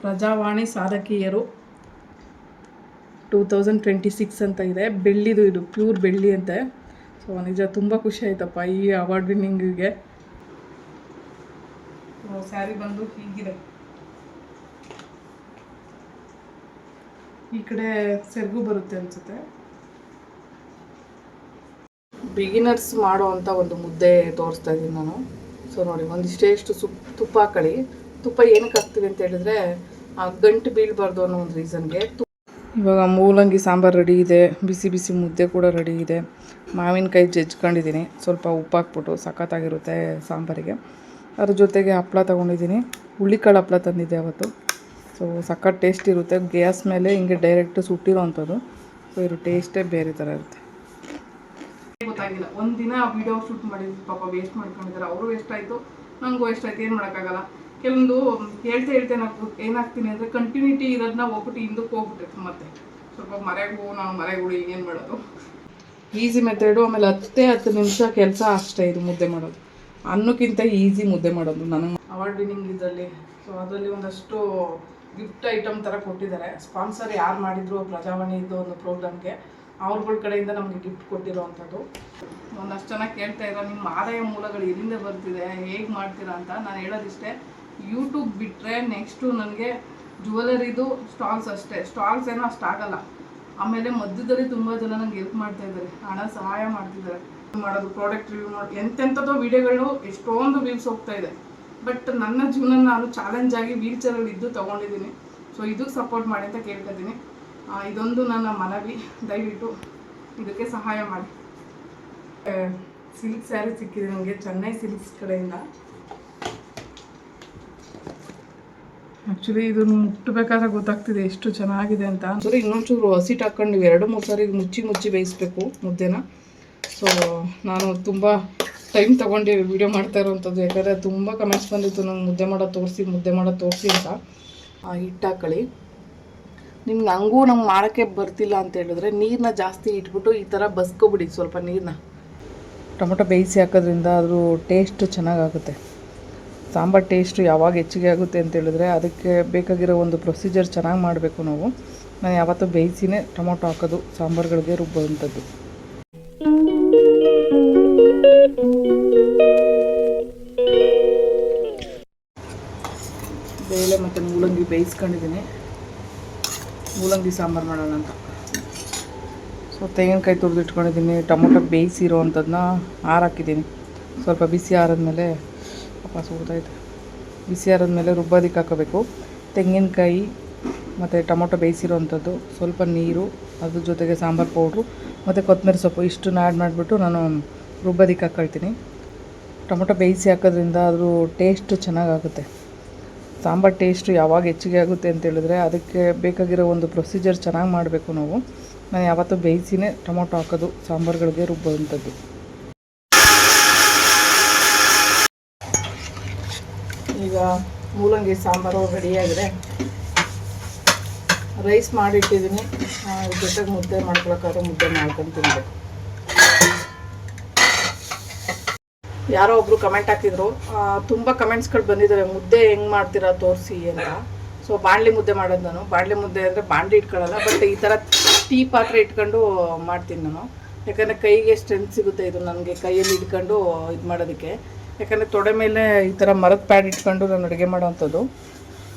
ಪ್ರಜಾವಾಣಿ ಸಾಧಕಿಯರು 2026 ಅಂತ ಇದೆ. ಬೆಳ್ಳಿದು, ಇದು ಪ್ಯೂರ್ ಬೆಳ್ಳಿ ಅಂತೆ. ಸೊ ನಿಜ ತುಂಬ ಖುಷಿ ಆಯ್ತಪ್ಪ ಈ ಅವಾರ್ಡ್ ವಿನ್ನಿಂಗಿಗೆ. ಸ್ಯಾರಿ ಬಂದು ಹೀಗಿದೆ. ಈ ಕಡೆ ಸೆರಗು ಬರುತ್ತೆ ಅನಿಸುತ್ತೆ. ಬಿಗಿನರ್ಸ್ ಮಾಡೋ ಅಂಥ ಒಂದು ಮುದ್ದೆ ತೋರಿಸ್ತಾ ಇದ್ದೀನಿ ನಾನು. ಸೊ ನೋಡಿ, ಒಂದಿಷ್ಟು ತುಪ್ಪ ಹಾಕೊಳ್ಳಿ. ತುಪ್ಪ ಏನಕ್ಕೆ ಹಾಕ್ತೀವಿ ಅಂತ ಹೇಳಿದ್ರೆ ಗಂಟು ಬೀಳಬಾರ್ದು ಅನ್ನೋ ಒಂದು ರೀಸನ್ಗೆ. ಇವಾಗ ಮೂಲಂಗಿ ಸಾಂಬಾರು ರೆಡಿ ಇದೆ, ಬಿಸಿ ಬಿಸಿ ಮುದ್ದೆ ಕೂಡ ರೆಡಿ ಇದೆ. ಮಾವಿನಕಾಯಿ ಜಜ್ಕೊಂಡಿದ್ದೀನಿ, ಸ್ವಲ್ಪ ಉಪ್ಪು ಹಾಕ್ಬಿಟ್ಟು ಸಖತ್ತಾಗಿರುತ್ತೆ ಸಾಂಬಾರಿಗೆ. ಅದ್ರ ಜೊತೆಗೆ ಹಪ್ಪಳ ತೊಗೊಂಡಿದ್ದೀನಿ, ಹುಳ್ಳಿಕಾಳು ಹಪ್ಪಳ ತಂದಿದ್ದೆ ಅವತ್ತು. ಸೊ ಸಖತ್ ಟೇಸ್ಟ್ ಇರುತ್ತೆ. ಗ್ಯಾಸ್ ಮೇಲೆ ಹಿಂಗೆ ಡೈರೆಕ್ಟ್ ಸುಟ್ಟಿರೋ ಅಂಥದ್ದು. ಸೊ ಇದ್ರ ಟೇಸ್ಟೇ ಬೇರೆ ಥರ ಇರುತ್ತೆ. ಗೊತ್ತಾಗಿಲ್ಲ, ಒಂದಿನ ವೀಡಿಯೋ ಶೂಟ್ ಮಾಡಿದ್ರು, ಪಾಪ ವೇಸ್ಟ್ ಮಾಡ್ಕೊಂಡಿದ್ದಾರೆ. ಅವರು ವೇಸ್ಟ್ ಆಯಿತು, ನನಗೂ ವೇಸ್ಟ್ ಆಯಿತು, ಏನು ಮಾಡೋಕ್ಕಾಗಲ್ಲ. ಕೆಲವೊಂದು ಹೇಳ್ತೆ ನಾವು ಏನಾಗ್ತೀನಿ ಅಂದರೆ ಕಂಟಿನ್ಯೂಟಿ ಇರೋದನ್ನ ಹೋಗ್ಬಿಟ್ಟು ಹಿಂದಕ್ಕೆ ಹೋಗ್ಬಿಟ್ಟೆ. ಮತ್ತೆ ಸ್ವಲ್ಪ ಮರೆಗೂ ಏನು ಮಾಡೋದು. Easy method. ಆಮೇಲೆ 10 ನಿಮಿಷ ಕೆಲಸ ಅಷ್ಟೇ ಇದು ಮುದ್ದೆ ಮಾಡೋದು. ಅನ್ನಕ್ಕಿಂತ ಈಸಿ ಮುದ್ದೆ ಮಾಡೋದು. ನನಗೆ ಅವಾರ್ಡ್ ವಿನ್ನಿಂಗ್ ಇದರಲ್ಲಿ. ಸೊ ಅದರಲ್ಲಿ ಒಂದಷ್ಟು ಗಿಫ್ಟ್ ಐಟಮ್ ಥರ ಕೊಟ್ಟಿದ್ದಾರೆ. ಸ್ಪಾನ್ಸರ್ ಯಾರು ಮಾಡಿದ್ರು ಪ್ರಜಾವಾಣಿ ಇದು ಒಂದು ಪ್ರೋಗ್ರಾಮ್ಗೆ, ಅವ್ರಗಳ ಕಡೆಯಿಂದ ನಮಗೆ ಗಿಫ್ಟ್ ಕೊಟ್ಟಿರೋವಂಥದ್ದು. ಒಂದಷ್ಟು ಜನ ಕೇಳ್ತಾ ಇರೋ ನಿಮ್ಮ ಆದಾಯ ಮೂಲಗಳು ಎಲ್ಲಿಂದ ಬರ್ತಿದೆ, ಹೇಗೆ ಮಾಡ್ತೀರಾ ಅಂತ. ನಾನು ಹೇಳೋದಿಷ್ಟೇ, ಯೂಟ್ಯೂಬ್ ಬಿಟ್ಟರೆ ನೆಕ್ಸ್ಟು ನನಗೆ ಜ್ಯುವೆಲರಿದು ಸ್ಟಾಲ್ಸ್ ಅಷ್ಟೇ. ಸ್ಟಾಲ್ಸ್ ಏನೋ ಅಷ್ಟು ಆಗಲ್ಲ. ಆಮೇಲೆ ಮಧ್ಯದಲ್ಲಿ ತುಂಬ ಜನ ನನಗೆ ಹೆಲ್ಪ್ ಮಾಡ್ತಾ ಇದ್ದಾರೆ, ಹಣ ಸಹಾಯ ಮಾಡ್ತಿದ್ದಾರೆ. ಮಾಡೋದು ಪ್ರಾಡಕ್ಟ್ ರಿವ್ಯೂ ಮಾಡಿ ಎಂತೆಂಥದ್ದೋ ವೀಡಿಯೋಗಳು ಎಷ್ಟೊಂದು ವ್ಯೂಸ್ ಹೋಗ್ತಾ ಇದೆ. ಬಟ್ ನನ್ನ ಜೀವನ ನಾನು ಚಾಲೆಂಜ್ ಆಗಿ ವೀಲ್ ಚೇರಲ್ಲಿ ಇದ್ದು ತೊಗೊಂಡಿದ್ದೀನಿ. ಸೊ ಇದಕ್ಕೆ ಸಪೋರ್ಟ್ ಮಾಡಿ ಅಂತ ಕೇಳ್ತಿದ್ದೀನಿ. ಇದೊಂದು ನನ್ನ ಮನವಿ, ದಯವಿಟ್ಟು ಇದಕ್ಕೆ ಸಹಾಯ ಮಾಡಿ. ಸಿಲ್ಕ್ ಸ್ಯಾರಿ ಸಿಕ್ಕಿದೆ ನನಗೆ ಚೆನ್ನೈ ಸಿಲ್ಕ್ಸ್ ಕಡೆಯಿಂದ. ಆ್ಯಕ್ಚುಲಿ ಇದನ್ನು ಮುಟ್ಟಬೇಕಾದ್ರೆ ಗೊತ್ತಾಗ್ತಿದೆ ಎಷ್ಟು ಚೆನ್ನಾಗಿದೆ ಅಂತ. ಸರಿ, ಇನ್ನೊಂಚೂರು ಹಸಿಟ್ಟು ಹಾಕ್ಕೊಂಡು 2-3 ಸಾರಿ ಮುಚ್ಚಿ ಬೇಯಿಸ್ಬೇಕು ಮುದ್ದೆನ. ಸೊ ನಾನು ತುಂಬ ಟೈಮ್ ತೊಗೊಂಡು ವೀಡಿಯೋ ಮಾಡ್ತಾ ಇರೋವಂಥದ್ದು. ಯಾಕಂದರೆ ತುಂಬ ಕಮೆಂಟ್ಸ್ ಬಂದಿತ್ತು ನಂಗೆ ಮುದ್ದೆ ಮಾಡೋದು ತೋರಿಸಿ ಅಂತ. ಹಿಟ್ಟು ಹಾಕೊಳ್ಳಿ. ನಿಮ್ಗೆ ಹಂಗೂ ನಂಗೆ ಮಾಡೋಕ್ಕೆ ಬರ್ತಿಲ್ಲ ಅಂತ ಹೇಳಿದ್ರೆ ನೀರನ್ನ ಜಾಸ್ತಿ ಇಟ್ಬಿಟ್ಟು ಈ ಥರ ಬಸ್ಕೊಬಿಡಿ ಸ್ವಲ್ಪ ನೀರನ್ನ. ಟೊಮೊಟೊ ಬೇಯಿಸಿ ಹಾಕೋದ್ರಿಂದ ಅದ್ರ ಟೇಸ್ಟ್ ಚೆನ್ನಾಗಾಗುತ್ತೆ. ಸಾಂಬಾರು ಟೇಸ್ಟು ಯಾವಾಗ ಹೆಚ್ಚಿಗೆ ಆಗುತ್ತೆ ಅಂತ ಹೇಳಿದ್ರೆ ಅದಕ್ಕೆ ಬೇಕಾಗಿರೋ ಒಂದು ಪ್ರೊಸೀಜರ್ ಚೆನ್ನಾಗಿ ಮಾಡಬೇಕು ನಾವು. ನಾನು ಯಾವತ್ತೂ ಬೇಯಿಸಿನೇ ಟೊಮೊಟೊ ಹಾಕೋದು ಸಾಂಬಾರುಗಳಿಗೆ ರುಬ್ಬುವಂಥದ್ದು. ಬೇಳೆ ಮತ್ತು ಮೂಲಂಗಿ ಬೇಯಿಸ್ಕೊಂಡಿದ್ದೀನಿ, ಮೂಲಂಗಿ ಸಾಂಬಾರು ಮಾಡೋಣ ಅಂತ. ಸೊ ತೆಂಗಿನಕಾಯಿ ತುರಿದು ಇಟ್ಕೊಂಡಿದ್ದೀನಿ. ಟೊಮೊಟೊ ಬೇಯಿಸಿರೋ ಅಂಥದ್ದನ್ನ ಹಾಕಿದ್ದೀನಿ. ಸ್ವಲ್ಪ ಬಿಸಿ ಆರಿದ್ಮೇಲೆ ಸುಡ್ತಾಯಿದೆ. ಬಿಸಿ ಆರಿದ್ಮೇಲೆ ರುಬ್ಬೋದಕ್ಕೆ ಹಾಕೋಬೇಕು. ತೆಂಗಿನಕಾಯಿ ಮತ್ತು ಟೊಮೊಟೊ ಬೇಯಿಸಿರೋ ಅಂಥದ್ದು, ಸ್ವಲ್ಪ ನೀರು, ಅದ್ರ ಜೊತೆಗೆ ಸಾಂಬಾರು ಪೌಡ್ರು ಮತ್ತು ಕೊತ್ತಂಬರಿ ಸೊಪ್ಪು ಇಷ್ಟನ್ನ ಆ್ಯಡ್ ಮಾಡಿಬಿಟ್ಟು ನಾನು ರುಬ್ಬೋದಕ್ಕೆ ಹಾಕ್ಕೊಳ್ತೀನಿ. ಟೊಮೊಟೊ ಬೇಯಿಸಿ ಹಾಕೋದ್ರಿಂದ ಅದ್ರ ಟೇಸ್ಟು ಚೆನ್ನಾಗಾಗುತ್ತೆ. ಸಾಂಬಾರು ಟೇಸ್ಟು ಯಾವಾಗ ಹೆಚ್ಚಿಗೆ ಆಗುತ್ತೆ ಅಂತ ಹೇಳಿದ್ರೆ ಅದಕ್ಕೆ ಬೇಕಾಗಿರೋ ಒಂದು ಪ್ರೊಸೀಜರ್ ಚೆನ್ನಾಗಿ ಮಾಡಬೇಕು ನಾವು. ನಾನು ಯಾವತ್ತೂ ಬೇಯಿಸಿನೇ ಟೊಮೊಟೊ ಹಾಕೋದು ಸಾಂಬಾರುಗಳಿಗೆ ರುಬ್ಬುವಂಥದ್ದು. ಈಗ ಮೂಲಂಗಿ ಸಾಂಬಾರು ರೆಡಿಯಾಗಿದೆ. ರೈಸ್ ಮಾಡಿಟ್ಟಿದ್ದೀನಿ. ಜೊತೆಗೆ ಮುದ್ದೆ ಮಾಡ್ಕೊಳಕ್ಕಾದ್ರೆ ಮುದ್ದೆ ಮಾಡ್ಕೊಂಡು ತಿನ್ನಬೇಕು. ಯಾರೋ ಒಬ್ಬರು ಕಮೆಂಟ್ ಹಾಕಿದ್ರು, ತುಂಬ ಕಮೆಂಟ್ಸ್ಗಳು ಬಂದಿದ್ದಾವೆ ಮುದ್ದೆ ಹೆಂಗೆ ಮಾಡ್ತೀರಾ ತೋರಿಸಿ ಅಂತ. ಸೊ ಬಾಣಲಿ ಮುದ್ದೆ ಮಾಡೋದು ನಾನು. ಬಾಣಲಿ ಮುದ್ದೆ ಅಂದರೆ ಬಾಣಲಿ ಇಟ್ಕೊಳ್ಳಲ್ಲ, ಬಟ್ ಈ ಥರ ಟೀ ಪಾತ್ರೆ ಇಟ್ಕೊಂಡು ಮಾಡ್ತೀನಿ ನಾನು. ಯಾಕಂದರೆ ಕೈಗೆ ಸ್ಟ್ರೆಂತ್ ಸಿಗುತ್ತೆ ಇದು ನನಗೆ, ಕೈಯಲ್ಲಿ ಇಟ್ಕೊಂಡು ಇದು ಮಾಡೋದಕ್ಕೆ. ಯಾಕಂದರೆ ತೊಡೆ ಮೇಲೆ ಈ ಥರ ಮರದ ಪ್ಯಾಡ್ ಇಟ್ಕೊಂಡು ನಾನು ಅಡುಗೆ ಮಾಡೋವಂಥದ್ದು.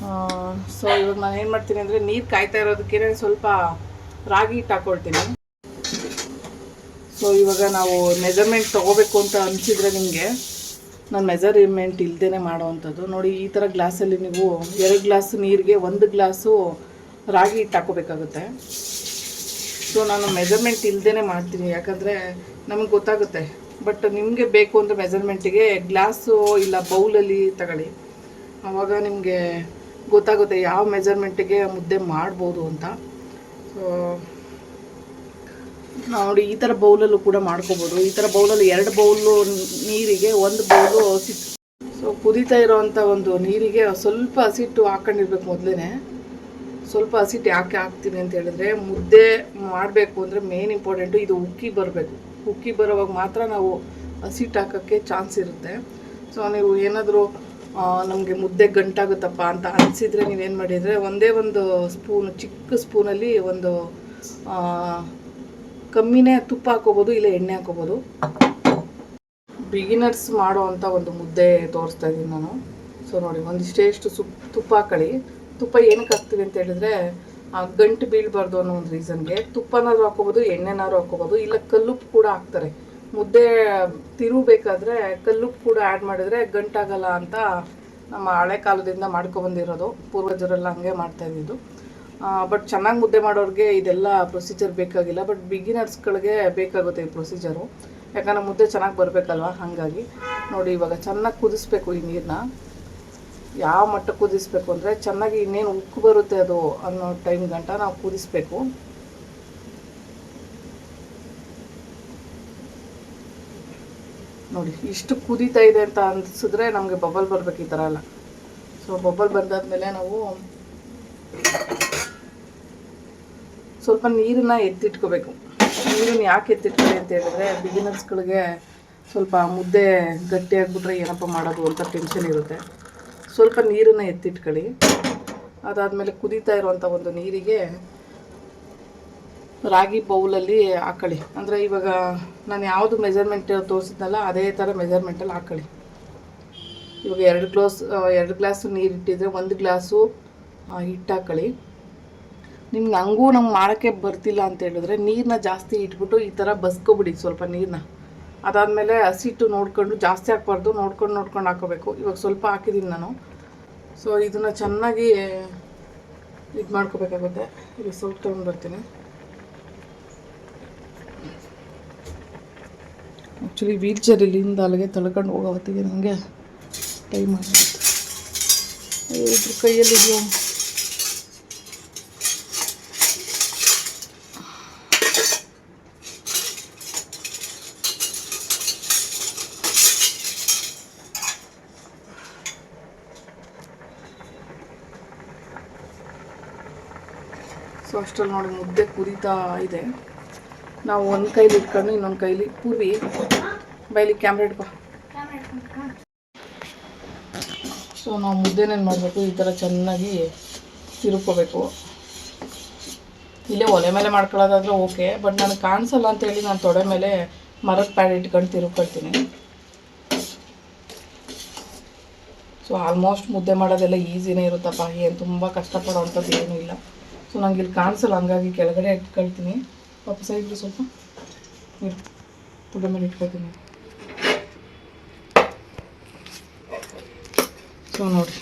ಸೊ ಇವಾಗ ನಾನು ಏನು ಮಾಡ್ತೀನಿ ಅಂದರೆ ನೀರು ಕಾಯ್ತಾ ಇರೋದಕ್ಕೆ ಸ್ವಲ್ಪ ರಾಗಿ ಹಿಟ್ಟು ಹಾಕ್ಕೊಳ್ತೀನಿ. ಸೊ ಇವಾಗ ನಾವು ಮೆಜರ್ಮೆಂಟ್ ತೊಗೋಬೇಕು ಅಂತ ಅನಿಸಿದರೆ ನಿಮಗೆ, ನಾನು ಮೆಜರ್ಮೆಂಟ್ ಇಲ್ಲದೇ ಮಾಡೋವಂಥದ್ದು. ನೋಡಿ, ಈ ಥರ ಗ್ಲಾಸಲ್ಲಿ ನೀವು 2 ಗ್ಲಾಸ್ ನೀರಿಗೆ 1 ಗ್ಲಾಸು ರಾಗಿ ಹಿಟ್ಟು ಹಾಕೋಬೇಕಾಗುತ್ತೆ. ಸೊ ನಾನು ಮೆಜರ್ಮೆಂಟ್ ಇಲ್ಲದೇ ಮಾಡ್ತೀನಿ, ಯಾಕಂದರೆ ನಮಗೆ ಗೊತ್ತಾಗುತ್ತೆ. ಬಟ್ ನಿಮಗೆ ಬೇಕು ಅಂದರೆ ಮೆಜರ್ಮೆಂಟಿಗೆ ಗ್ಲಾಸು ಇಲ್ಲ ಬೌಲಲ್ಲಿ ತಗೊಳ್ಳಿ. ಆವಾಗ ನಿಮಗೆ ಗೊತ್ತಾಗುತ್ತೆ ಯಾವ ಮೆಜರ್ಮೆಂಟಿಗೆ ಮುದ್ದೆ ಮಾಡ್ಬೋದು ಅಂತ. ಸೊ ನೋಡಿ, ಈ ಥರ ಬೌಲಲ್ಲೂ ಕೂಡ ಮಾಡ್ಕೋಬೋದು. ಈ ಥರ ಬೌಲಲ್ಲಿ 2 ಬೌಲು ನೀರಿಗೆ 1 ಬೌಲು ಹಸಿಟ್ಟು. ಸೊ ಕುದೀತಾ ಇರೋವಂಥ ಒಂದು ನೀರಿಗೆ ಸ್ವಲ್ಪ ಹಸಿಟ್ಟು ಹಾಕ್ಕೊಂಡಿರ್ಬೇಕು ಮೊದಲೇ. ಸ್ವಲ್ಪ ಹಸಿಟ್ಟು ಯಾಕೆ ಹಾಕ್ತೀನಿ ಅಂತ ಹೇಳಿದ್ರೆ, ಮುದ್ದೆ ಮಾಡಬೇಕು ಅಂದರೆ ಮೇನ್ ಇಂಪಾರ್ಟೆಂಟು ಇದು ಉಕ್ಕಿ ಬರಬೇಕು. ಉಕ್ಕಿ ಬರೋವಾಗ ಮಾತ್ರ ನಾವು ಹಸಿಟ್ಟು ಹಾಕೋಕ್ಕೆ ಚಾನ್ಸ್ ಇರುತ್ತೆ. ಸೊ ನೀವು ಏನಾದರೂ ನಮಗೆ ಮುದ್ದೆ ಗಂಟಾಗುತ್ತಪ್ಪ ಅಂತ ಅನಿಸಿದರೆ ನೀವೇನು ಮಾಡಿದರೆ ಒಂದೇ ಒಂದು ಸ್ಪೂನ್, ಚಿಕ್ಕ ಸ್ಪೂನಲ್ಲಿ ಒಂದು ಕಮ್ಮಿನೇ ತುಪ್ಪ ಹಾಕೋಬೋದು, ಇಲ್ಲ ಎಣ್ಣೆ ಹಾಕೋಬೋದು. ಬಿಗಿನರ್ಸ್ ಮಾಡೋ ಅಂಥ ಒಂದು ಮುದ್ದೆ ತೋರಿಸ್ತಾ ಇದ್ದೀನಿ ನಾನು. ಸೊ ನೋಡಿ, ಒಂದಿಷ್ಟೇಷ್ಟು ತುಪ್ಪ ಹಾಕೊಳ್ಳಿ. ತುಪ್ಪ ಏನಕ್ಕೆ ಹಾಕ್ತೀವಿ ಅಂತ ಹೇಳಿದ್ರೆ ಗಂಟು ಬೀಳಬಾರ್ದು ಅನ್ನೋ ಒಂದು ರೀಸನ್ಗೆ. ತುಪ್ಪನಾದ್ರು ಹಾಕೋಬೋದು, ಎಣ್ಣೆನಾದ್ರು ಹಾಕೋಬೋದು, ಇಲ್ಲ ಕಲ್ಲುಪ್ಪು ಕೂಡ ಹಾಕ್ತಾರೆ. ಮುದ್ದೆ ತಿರುಗಬೇಕಾದ್ರೆ ಕಲ್ಲುಪ್ಪು ಕೂಡ ಆ್ಯಡ್ ಮಾಡಿದರೆ ಗಂಟಾಗಲ್ಲ ಅಂತ ನಮ್ಮ ಹಳೆ ಕಾಲದಿಂದ ಮಾಡ್ಕೊಬಂದಿರೋದು. ಪೂರ್ವಜರೆಲ್ಲ ಹಂಗೆ ಮಾಡ್ತಾಯಿದ್ದು. ಬಟ್ ಚೆನ್ನಾಗಿ ಮುದ್ದೆ ಮಾಡೋರಿಗೆ ಇದೆಲ್ಲ ಪ್ರೊಸೀಜರ್ ಬೇಕಾಗಿಲ್ಲ. ಬಟ್ ಬಿಗಿನರ್ಸ್ಗಳಿಗೆ ಬೇಕಾಗುತ್ತೆ ಈ ಪ್ರೊಸೀಜರು, ಯಾಕಂದರೆ ಮುದ್ದೆ ಚೆನ್ನಾಗಿ ಬರಬೇಕಲ್ವ. ಹಾಗಾಗಿ ನೋಡಿ, ಇವಾಗ ಚೆನ್ನಾಗಿ ಕುದಿಸ್ಬೇಕು ಈ ನೀರನ್ನ. ಯಾವ ಮಟ್ಟಕ್ಕೆ ಕುದಿಸ್ಬೇಕು ಅಂದರೆ ಚೆನ್ನಾಗಿ ಇನ್ನೇನು ಉಕ್ಕು ಬರುತ್ತೆ ಅದು ಅನ್ನೋ ಟೈಮ್ ಗಂಟ ನಾವು ಕುದಿಸ್ಬೇಕು. ನೋಡಿ, ಇಷ್ಟು ಕುದೀತಾ ಇದೆ ಅಂತ ಅನಿಸಿದ್ರೆ ನಮಗೆ ಬಬಲ್ ಬರಬೇಕು, ಈ ಥರ ಎಲ್ಲ. ಸೊ ಬಬಲ್ ಬಂದಾದ್ಮೇಲೆ ನಾವು ಸ್ವಲ್ಪ ನೀರನ್ನ ಎತ್ತಿಟ್ಕೋಬೇಕು. ನೀರನ್ನ ಯಾಕೆ ಎತ್ತಿಟ್ಕೊಳ್ಳಿ ಅಂತ ಹೇಳಿದ್ರೆ, ಬಿಗಿನರ್ಸ್ಗಳಿಗೆ ಸ್ವಲ್ಪ ಮುದ್ದೆ ಗಟ್ಟಿಯಾಗ್ಬಿಟ್ರೆ ಏನಪ್ಪ ಮಾಡೋದು ಅಂತ ಟೆನ್ಷನ್ ಇರುತ್ತೆ. ಸ್ವಲ್ಪ ನೀರನ್ನು ಎತ್ತಿಟ್ಕೊಳ್ಳಿ. ಅದಾದಮೇಲೆ ಕುದೀತಾ ಇರುವಂಥ ಒಂದು ನೀರಿಗೆ ರಾಗಿ ಬೌಲಲ್ಲಿ ಹಾಕೊಳ್ಳಿ. ಅಂದರೆ ಇವಾಗ ನಾನು ಯಾವುದು ಮೆಜರ್ಮೆಂಟ್ ತೋರಿಸಿದ್ನಲ್ಲ ಅದೇ ಥರ ಮೆಜರ್ಮೆಂಟಲ್ಲಿ ಹಾಕೊಳ್ಳಿ. ಇವಾಗ 2 ಗ್ಲಾಸು ನೀರು ಇಟ್ಟಿದ್ರೆ 1 ಗ್ಲಾಸು ಹಿಟ್ಟು ಹಾಕೊಳ್ಳಿ. ನಿಮ್ಗೆ ಹಂಗೂ ನಮ್ಗೆ ಮಾಡೋಕ್ಕೆ ಬರ್ತಿಲ್ಲ ಅಂತ ಹೇಳಿದ್ರೆ ನೀರನ್ನ ಜಾಸ್ತಿ ಇಟ್ಬಿಟ್ಟು ಈ ಥರ ಬಸ್ಕೊಬಿಡಿ ಸ್ವಲ್ಪ ನೀರನ್ನ. ಅದಾದಮೇಲೆ ಹಸಿಟ್ಟು ನೋಡ್ಕೊಂಡು, ಜಾಸ್ತಿ ಹಾಕ್ಬಾರ್ದು, ನೋಡ್ಕೊಂಡು ಹಾಕೋಬೇಕು. ಇವಾಗ ಸ್ವಲ್ಪ ಹಾಕಿದ್ದೀನಿ ನಾನು. ಸೊ ಇದನ್ನು ಚೆನ್ನಾಗಿ ಇದು ಮಾಡ್ಕೋಬೇಕಾಗುತ್ತೆ. ಈಗ ಸ್ವಲ್ಪ ತೊಗೊಂಡು ಬರ್ತೀನಿ. ಆ್ಯಕ್ಚುಲಿ ವೀಲ್ ಚೇರ್ ಇಲ್ಲಿಂದ ಅಲ್ಲಿಗೆ ತಳ್ಕೊಂಡು ಹೋಗೋ ಹೊತ್ತಿಗೆ ನನಗೆ ಟೈಮ್ ಆಗಿರುತ್ತೆ. ಇದ್ರ ಕೈಯಲ್ಲಿದೆಯೋ ಸೊ ಅಷ್ಟರಲ್ಲಿ ನೋಡಿ ಮುದ್ದೆ ಕುದೀತಾ ಇದೆ. ನಾವು ಒಂದು ಕೈಲಿ ಇಟ್ಕೊಂಡು ಇನ್ನೊಂದು ಕೈಲಿ ಪೂರ್ವಿ ಬೈಲಿ ಕ್ಯಾಮ್ರಾ ಇಟ್ಕೊ. ಸೊ ನಾವು ಮುದ್ದೆನೇನು ಮಾಡಬೇಕು, ಈ ಥರ ಚೆನ್ನಾಗಿ ತಿರುಕೋಬೇಕು. ಇಲ್ಲೇ ಒಲೆ ಮೇಲೆ ಮಾಡ್ಕೊಳ್ಳೋದಾದ್ರೆ ಓಕೆ, ಬಟ್ ನನಗೆ ಕಾಣಿಸಲ್ಲ ಅಂತೇಳಿ ನಾನು ತೊಡೆ ಮೇಲೆ ಮರದ ಪ್ಯಾಡ್ ಇಟ್ಕೊಂಡು ತಿರುಕೊಳ್ತೀನಿ. ಸೊ ಆಲ್ಮೋಸ್ಟ್ ಮುದ್ದೆ ಮಾಡೋದೆಲ್ಲ ಈಸಿನೇ ಇರುತ್ತಪ್ಪ, ಏನು ತುಂಬ ಕಷ್ಟಪಡೋ ಅಂಥದ್ದು ಏನೂ ಇಲ್ಲ. ಸೊ ನಂಗೆ ಇಲ್ಲಿ ಕಾಣಿಸಲ್ಲ, ಹಂಗಾಗಿ ಕೆಳಗಡೆ ಇಟ್ಕೊಳ್ತೀನಿ. ವಾಪಸ್ ಇದ್ರೆ ಸ್ವಲ್ಪ ನೀರು ತೊಡೆ ಮೇಲೆ ಇಟ್ಕೊಳ್ತೀನಿ. ಸೊ ನೋಡಿ,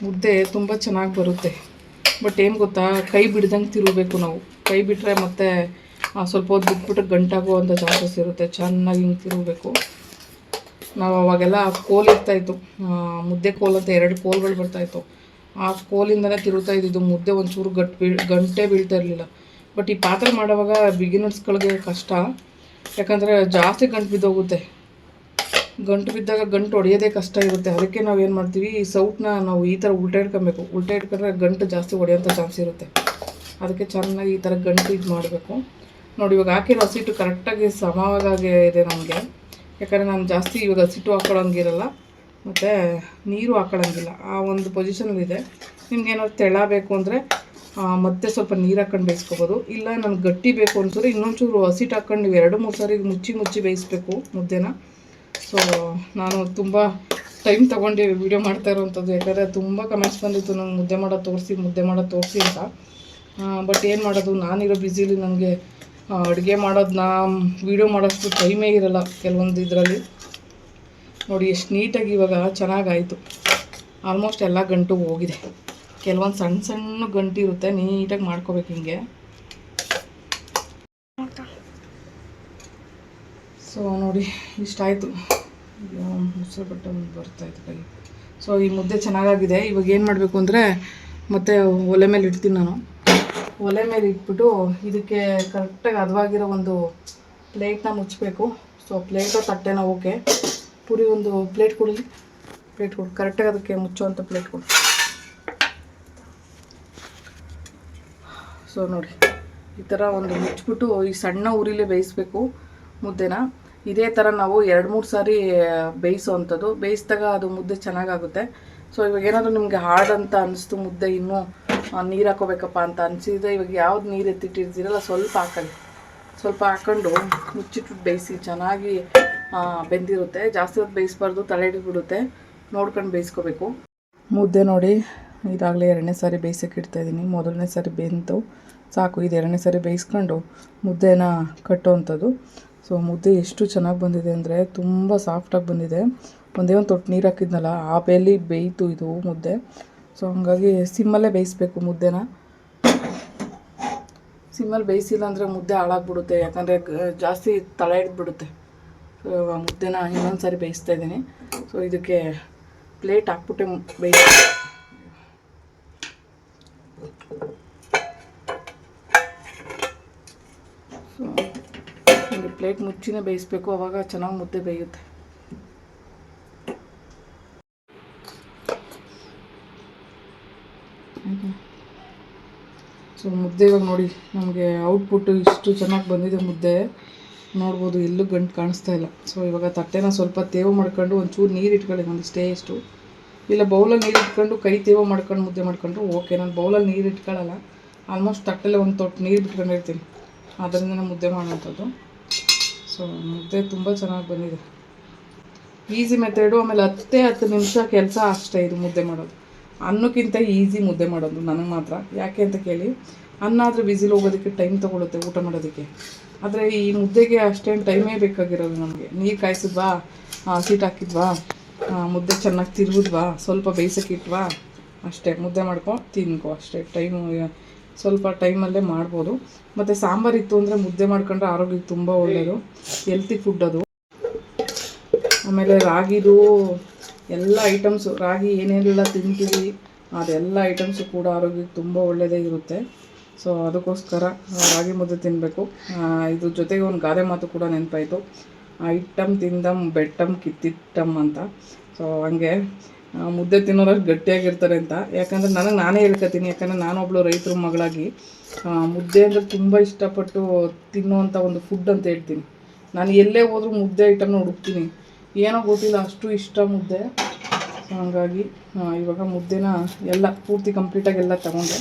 ಮುದ್ದೆ ತುಂಬ ಚೆನ್ನಾಗಿ ಬರುತ್ತೆ. ಬಟ್ ಏನು ಗೊತ್ತಾ, ಕೈ ಬಿಡ್ದಂಗೆ ತಿರುಗಬೇಕು ನಾವು. ಕೈ ಬಿಟ್ಟರೆ ಮತ್ತೆ ಸ್ವಲ್ಪ ಹೊತ್ತು ಬಿಟ್ಬಿಟ್ಟು ಗಂಟಾಗುವಂಥ ಚಾನ್ಸಸ್ ಇರುತ್ತೆ. ಚೆನ್ನಾಗಿ ಹಿಂಗೆ ತಿರುಗಬೇಕು. ನಾವು ಅವಾಗೆಲ್ಲ ಕೋಲ್ ಇರ್ತಾಯಿತ್ತು, ಮುದ್ದೆ ಕೋಲ್ ಅಂತ 2 ಕೋಲ್ಗಳು ಬರ್ತಾಯಿತ್ತು. ಆ ಕೋಲಿಂದನೇ ತಿರುಗ್ತಾ ಇದ್ದಿದ್ದು. ಮುದ್ದೆ ಒಂಚೂರು ಗಂಟೆ ಬೀಳ್ತಾ ಇರಲಿಲ್ಲ. ಬಟ್ ಈ ಪಾತ್ರೆ ಮಾಡೋವಾಗ ಬಿಗಿನರ್ಸ್ಗಳಿಗೆ ಕಷ್ಟ, ಯಾಕಂದರೆ ಜಾಸ್ತಿ ಗಂಟು ಬಿದ್ದೋಗುತ್ತೆ. ಗಂಟು ಬಿದ್ದಾಗ ಗಂಟು ಹೊಡೆಯೋದೇ ಕಷ್ಟ ಇರುತ್ತೆ. ಅದಕ್ಕೆ ನಾವು ಏನು ಮಾಡ್ತೀವಿ, ಈ ಸೌಟನ್ನ ನಾವು ಈ ಥರ ಉಲ್ಟಾ ಇಟ್ಕೊಬೇಕು. ಉಲ್ಟಾ ಇಟ್ಕೊಂಡ್ರೆ ಗಂಟು ಜಾಸ್ತಿ ಹೊಡೆಯೋಂಥ ಚಾನ್ಸ್ ಇರುತ್ತೆ. ಅದಕ್ಕೆ ಚೆನ್ನಾಗಿ ಈ ಥರ ಗಂಟು ಇದು ಮಾಡಬೇಕು. ನೋಡಿ, ಇವಾಗ ಹಾಕಿರೋ ಹಸಿಟ್ಟು ಕರೆಕ್ಟಾಗಿ ಸಮವಾಗಿ ಇದೆ ನನಗೆ. ಯಾಕಂದರೆ ನಾನು ಜಾಸ್ತಿ ಇವಾಗ ಹಸಿಟ್ಟು ಹಾಕೊಳ್ಳೋಂಗಿರಲ್ಲ ಮತ್ತು ನೀರು ಹಾಕೊಳ್ಳೋಂಗಿಲ್ಲ, ಆ ಒಂದು ಪೊಸಿಷನಲ್ಲಿದೆ. ನಿಮ್ಗೇನಾದ್ರು ತೆಳ ಬೇಕು ಅಂದರೆ ಮತ್ತೆ ಸ್ವಲ್ಪ ನೀರು ಹಾಕ್ಕೊಂಡು ಬೇಯಿಸ್ಕೊಬೋದು. ಇಲ್ಲ ನನಗೆ ಗಟ್ಟಿ ಬೇಕು ಅನ್ಸಿದ್ರೆ ಇನ್ನೊಂಚೂರು ಹಸಿಟ್ಟು ಹಾಕ್ಕೊಂಡು ನೀವು 2-3 ಸಾರಿ ಮುಚ್ಚಿ ಬೇಯಿಸ್ಬೇಕು ಮುದ್ದೆನ. ಸೊ ನಾನು ತುಂಬ ಟೈಮ್ ತೊಗೊಂಡು ವೀಡಿಯೋ ಮಾಡ್ತಾ ಇರೋವಂಥದ್ದು, ಯಾಕಂದರೆ ತುಂಬ ಕಮೆಂಟ್ಸ್ ಬಂದಿತ್ತು ನಂಗೆ ಮುದ್ದೆ ಮಾಡೋದು ತೋರಿಸಿ ಅಂತ. ಬಟ್ ಏನು ಮಾಡೋದು, ನಾನಿರೋ ಬ್ಯುಸಿಲಿ ನನಗೆ ಅಡುಗೆ ಮಾಡೋದನ್ನ ವೀಡಿಯೋ ಮಾಡೋಷ್ಟು ಟೈಮೇ ಇರೋಲ್ಲ ಕೆಲವೊಂದು ಇದರಲ್ಲಿ. ನೋಡಿ ಎಷ್ಟು ನೀಟಾಗಿ ಇವಾಗ ಚೆನ್ನಾಗಾಯಿತು. ಆಲ್ಮೋಸ್ಟ್ ಎಲ್ಲ ಗಂಟು ಹೋಗಿದೆ. ಕೆಲವೊಂದು ಸಣ್ಣ ಗಂಟು ಇರುತ್ತೆ, ನೀಟಾಗಿ ಮಾಡ್ಕೋಬೇಕು ಹಿಂಗೆ. ಸೊ ನೋಡಿ ಇಷ್ಟಾಯಿತು. ಮೊಸರು ಬಟ್ಟೆ ಬರ್ತಾಯಿತ್ತು ಕೈ. ಸೊ ಈ ಮುದ್ದೆ ಚೆನ್ನಾಗಾಗಿದೆ. ಇವಾಗ ಏನು ಮಾಡಬೇಕು ಅಂದರೆ ಮತ್ತೆ ಒಲೆ ಮೇಲೆ ಇಡ್ತೀನಿ ನಾನು. ಒಲೆ ಮೇಲೆ ಇಟ್ಬಿಟ್ಟು ಇದಕ್ಕೆ ಕರೆಕ್ಟಾಗಿ ಹದವಾಗಿರೋ ಒಂದು ಪ್ಲೇಟ್ನ ಮುಚ್ಚಬೇಕು. ಸೊ ಪ್ಲೇಟು ತಟ್ಟೆನ ಓಕೆ. ಪೂರಿ ಒಂದು ಪ್ಲೇಟ್ ಕೊಡಿ, ಕರೆಕ್ಟಾಗಿ ಅದಕ್ಕೆ ಮುಚ್ಚುವಂಥ ಪ್ಲೇಟ್ ಕೊಡಿ. ಸೊ ನೋಡಿ ಈ ಥರ ಒಂದು ಮುಚ್ಚಿಬಿಟ್ಟು ಈ ಸಣ್ಣ ಉರಿಲೇ ಬೇಯಿಸ್ಬೇಕು ಮುದ್ದೆನ. ಇದೇ ಥರ ನಾವು 2-3 ಸಾರಿ ಬೇಯಿಸೋವಂಥದ್ದು. ಬೇಯಿಸಿದಾಗ ಅದು ಮುದ್ದೆ ಚೆನ್ನಾಗಾಗುತ್ತೆ. ಸೊ ಇವಾಗ ಏನಾದರೂ ನಿಮಗೆ ಹಾರ್ಡ್ ಅಂತ ಅನಿಸ್ತು, ಮುದ್ದೆ ಇನ್ನೂ ನೀರು ಹಾಕೋಬೇಕಪ್ಪ ಅಂತ ಅನಿಸಿದ್ರೆ, ಇವಾಗ ಯಾವ್ದು ನೀರು ಎತ್ತಿಟ್ಟಿರ್ತೀರಲ್ಲ ಸ್ವಲ್ಪ ಹಾಕೊಳ್ಳಿ. ಸ್ವಲ್ಪ ಹಾಕ್ಕೊಂಡು ಮುಚ್ಚಿಟ್ಬಿಟ್ಟು ಬೇಯಿಸಿ, ಚೆನ್ನಾಗಿ ಬೆಂದಿರುತ್ತೆ. ಜಾಸ್ತಿ ಹೊತ್ತು ಬೇಯಿಸ್ಬಾರ್ದು, ತಲೆ ಹಿಡಿದ್ಬಿಡುತ್ತೆ. ನೋಡ್ಕೊಂಡು ಬೇಯಿಸ್ಕೋಬೇಕು. ಮುದ್ದೆ ನೋಡಿ ಇದಾಗಲೇ 2ನೇ ಸಾರಿ ಬೇಯಿಸೋಕೆ ಇಡ್ತಾಯಿದ್ದೀನಿ. ಮೊದಲನೇ ಸಾರಿ ಬೆಂತು ಸಾಕು. ಇದು 2ನೇ ಸಾರಿ ಬೇಯಿಸ್ಕೊಂಡು ಮುದ್ದೆನ ಕಟ್ಟೋವಂಥದ್ದು. ಸೊ ಮುದ್ದೆ ಎಷ್ಟು ಚೆನ್ನಾಗಿ ಬಂದಿದೆ ಅಂದರೆ ತುಂಬ ಸಾಫ್ಟಾಗಿ ಬಂದಿದೆ. ಒಂದೇ ಒಂದು ತೊಟ್ಟು ನೀರು ಹಾಕಿದ್ನಲ್ಲ, ಆ ಬೇಲಿ ಬೇಯಿತು ಇದು ಮುದ್ದೆ. ಸೊ ಹಂಗಾಗಿ ಸಿಮ್ಮಲ್ಲೇ ಬೇಯಿಸ್ಬೇಕು ಮುದ್ದೆನ. ಸಿಮ್ಮಲ್ಲಿ ಬೇಯಿಸಿಲ್ಲ ಅಂದರೆ ಮುದ್ದೆ ಹಾಳಾಗ್ಬಿಡುತ್ತೆ, ಯಾಕಂದರೆ ಜಾಸ್ತಿ ತಳ ಹಿಡಿದ್ಬಿಡುತ್ತೆ. ಸೊ ಮುದ್ದೆನ ಇನ್ನೊಂದು ಸಾರಿ ಬೇಯಿಸ್ತಾ ಇದ್ದೀನಿ. ಸೊ ಇದಕ್ಕೆ ಪ್ಲೇಟ್ ಹಾಕ್ಬಿಟ್ಟೆ ಬೇಯಿಸ್ತೀನಿ. ಸೊ ಹಿಂಗೆ ಪ್ಲೇಟ್ ಮುಚ್ಚಿನೇ ಬೇಯಿಸ್ಬೇಕು, ಆವಾಗ ಚೆನ್ನಾಗಿ ಮುದ್ದೆ ಬೇಯುತ್ತೆ. ಸೊ ಮುದ್ದೆ ಇವಾಗ ನೋಡಿ ನಮಗೆ ಔಟ್ಪುಟ್ಟು ಇಷ್ಟು ಚೆನ್ನಾಗಿ ಬಂದಿದೆ. ಮುದ್ದೆ ನೋಡ್ಬೋದು, ಎಲ್ಲೂ ಗಂಟು ಕಾಣಿಸ್ತಾ ಇಲ್ಲ. ಸೊ ಇವಾಗ ತಟ್ಟೆನ ಸ್ವಲ್ಪ ತೇವ ಮಾಡ್ಕೊಂಡು ಒಂಚೂರು ನೀರು ಇಟ್ಕೊಳ್ಳಿ, ಒಂದಿಷ್ಟೇ ಎಷ್ಟು ಇಲ್ಲ ಬೌಲಲ್ಲಿ ನೀರು ಇಟ್ಕೊಂಡು ಕೈ ತೇವ ಮಾಡ್ಕೊಂಡು ಮುದ್ದೆ ಮಾಡ್ಕೊಂಡ್ರು ಓಕೆ. ನಾನು ಬೌಲಲ್ಲಿ ನೀರು ಇಟ್ಕೊಳ್ಳಲ್ಲ, ಆಲ್ಮೋಸ್ಟ್ ತಟ್ಟೆಲ್ಲೇ ಒಂದು ತೊಟ್ಟು ನೀರು ಬಿಟ್ಕೊಂಡಿರ್ತೀನಿ, ಅದರಿಂದ ಮುದ್ದೆ ಮಾಡೋವಂಥದ್ದು. ಸೊ ಮುದ್ದೆ ತುಂಬ ಚೆನ್ನಾಗಿ ಬಂದಿದೆ. Easy method. ಆಮೇಲೆ 10 ನಿಮಿಷ ಕೆಲಸ ಅಷ್ಟೇ ಇದು ಮುದ್ದೆ ಮಾಡೋದು. ಅನ್ನಕ್ಕಿಂತ ಈಸಿ ಮುದ್ದೆ ಮಾಡೋದು ನನಗೆ ಮಾತ್ರ. ಯಾಕೆ ಅಂತ ಕೇಳಿ, ಅನ್ನ ಆದರೆ ವಿಸಿಲ್ ಹೋಗೋದಕ್ಕೆ ಟೈಮ್ ತೊಗೊಳುತ್ತೆ ಊಟ ಮಾಡೋದಕ್ಕೆ. ಆದರೆ ಈ ಮುದ್ದೆಗೆ ಅಷ್ಟೇನು ಟೈಮೇ ಬೇಕಾಗಿರೋದು ನಮಗೆ. ನೀರು ಕಾಯಿಸಿದ್ವಾ, ಸೀಟ್ ಹಾಕಿದ್ವಾ, ಮುದ್ದೆ ಚೆನ್ನಾಗಿ ತಿರುಗಿದ್ವಾ, ಸ್ವಲ್ಪ ಬೇಯಿಸೋಕ್ಕಿಟ್ವಾ, ಅಷ್ಟೇ ಮುದ್ದೆ ಮಾಡ್ಕೊ ತಿನ್ಕೊ ಅಷ್ಟೇ. ಸ್ವಲ್ಪ ಟೈಮಲ್ಲೇ ಮಾಡ್ಬೋದು. ಮತ್ತು ಸಾಂಬಾರಿತ್ತು ಅಂದರೆ ಮುದ್ದೆ ಮಾಡ್ಕೊಂಡ್ರೆ ಆರೋಗ್ಯಕ್ಕೆ ತುಂಬ ಒಳ್ಳೆಯದು, ಹೆಲ್ತಿ ಫುಡ್ ಅದು. ಆಮೇಲೆ ರಾಗಿದು ಎಲ್ಲ ಐಟಮ್ಸು, ರಾಗಿ ಏನೇನೆಲ್ಲ ತಿಂತೀವಿ ಅದೆಲ್ಲ ಐಟಮ್ಸು ಕೂಡ ಆರೋಗ್ಯಕ್ಕೆ ತುಂಬ ಒಳ್ಳೆಯದೇ ಇರುತ್ತೆ. ಸೊ ಅದಕ್ಕೋಸ್ಕರ ರಾಗಿ ಮುದ್ದೆ ತಿನ್ನಬೇಕು. ಇದ್ರ ಜೊತೆಗೆ ಒಂದು ಗಾದೆ ಮಾತು ಕೂಡ ನೆನಪಾಯಿತು, ಐಟಮ್ ತಿಂದಮ್ ಬೆಟ್ಟಮ್ ಕಿತ್ತಿಟ್ಟಮ್ ಅಂತ. ಸೊ ಹಂಗೆ ಮುದ್ದೆ ತಿನ್ನೋರಷ್ಟು ಗಟ್ಟಿಯಾಗಿರ್ತಾರೆ ಅಂತ. ಯಾಕಂದರೆ ನಾನೇ ಹೇಳ್ಕೊತೀನಿ, ಯಾಕಂದರೆ ನಾನೊಬ್ಳು ರೈತರ ಮಗಳಾಗಿ ಮುದ್ದೆ ಅಂದರೆ ತುಂಬ ಇಷ್ಟಪಟ್ಟು ತಿನ್ನುವಂಥ ಒಂದು ಫುಡ್ ಅಂತ ಹೇಳ್ತೀನಿ. ನಾನು ಎಲ್ಲೇ ಹೋದ್ರೂ ಮುದ್ದೆ ಐಟಮ್ನ ಹುಡುಕ್ತೀನಿ, ಏನೋ ಗೊತ್ತಿಲ್ಲ ಅಷ್ಟು ಇಷ್ಟ ಮುದ್ದೆ. ಸೊ ಹಾಗಾಗಿ ಇವಾಗ ಮುದ್ದೆನ ಎಲ್ಲ ಪೂರ್ತಿ ಕಂಪ್ಲೀಟಾಗಿ ಎಲ್ಲ ತೊಗೊಂಡೆ.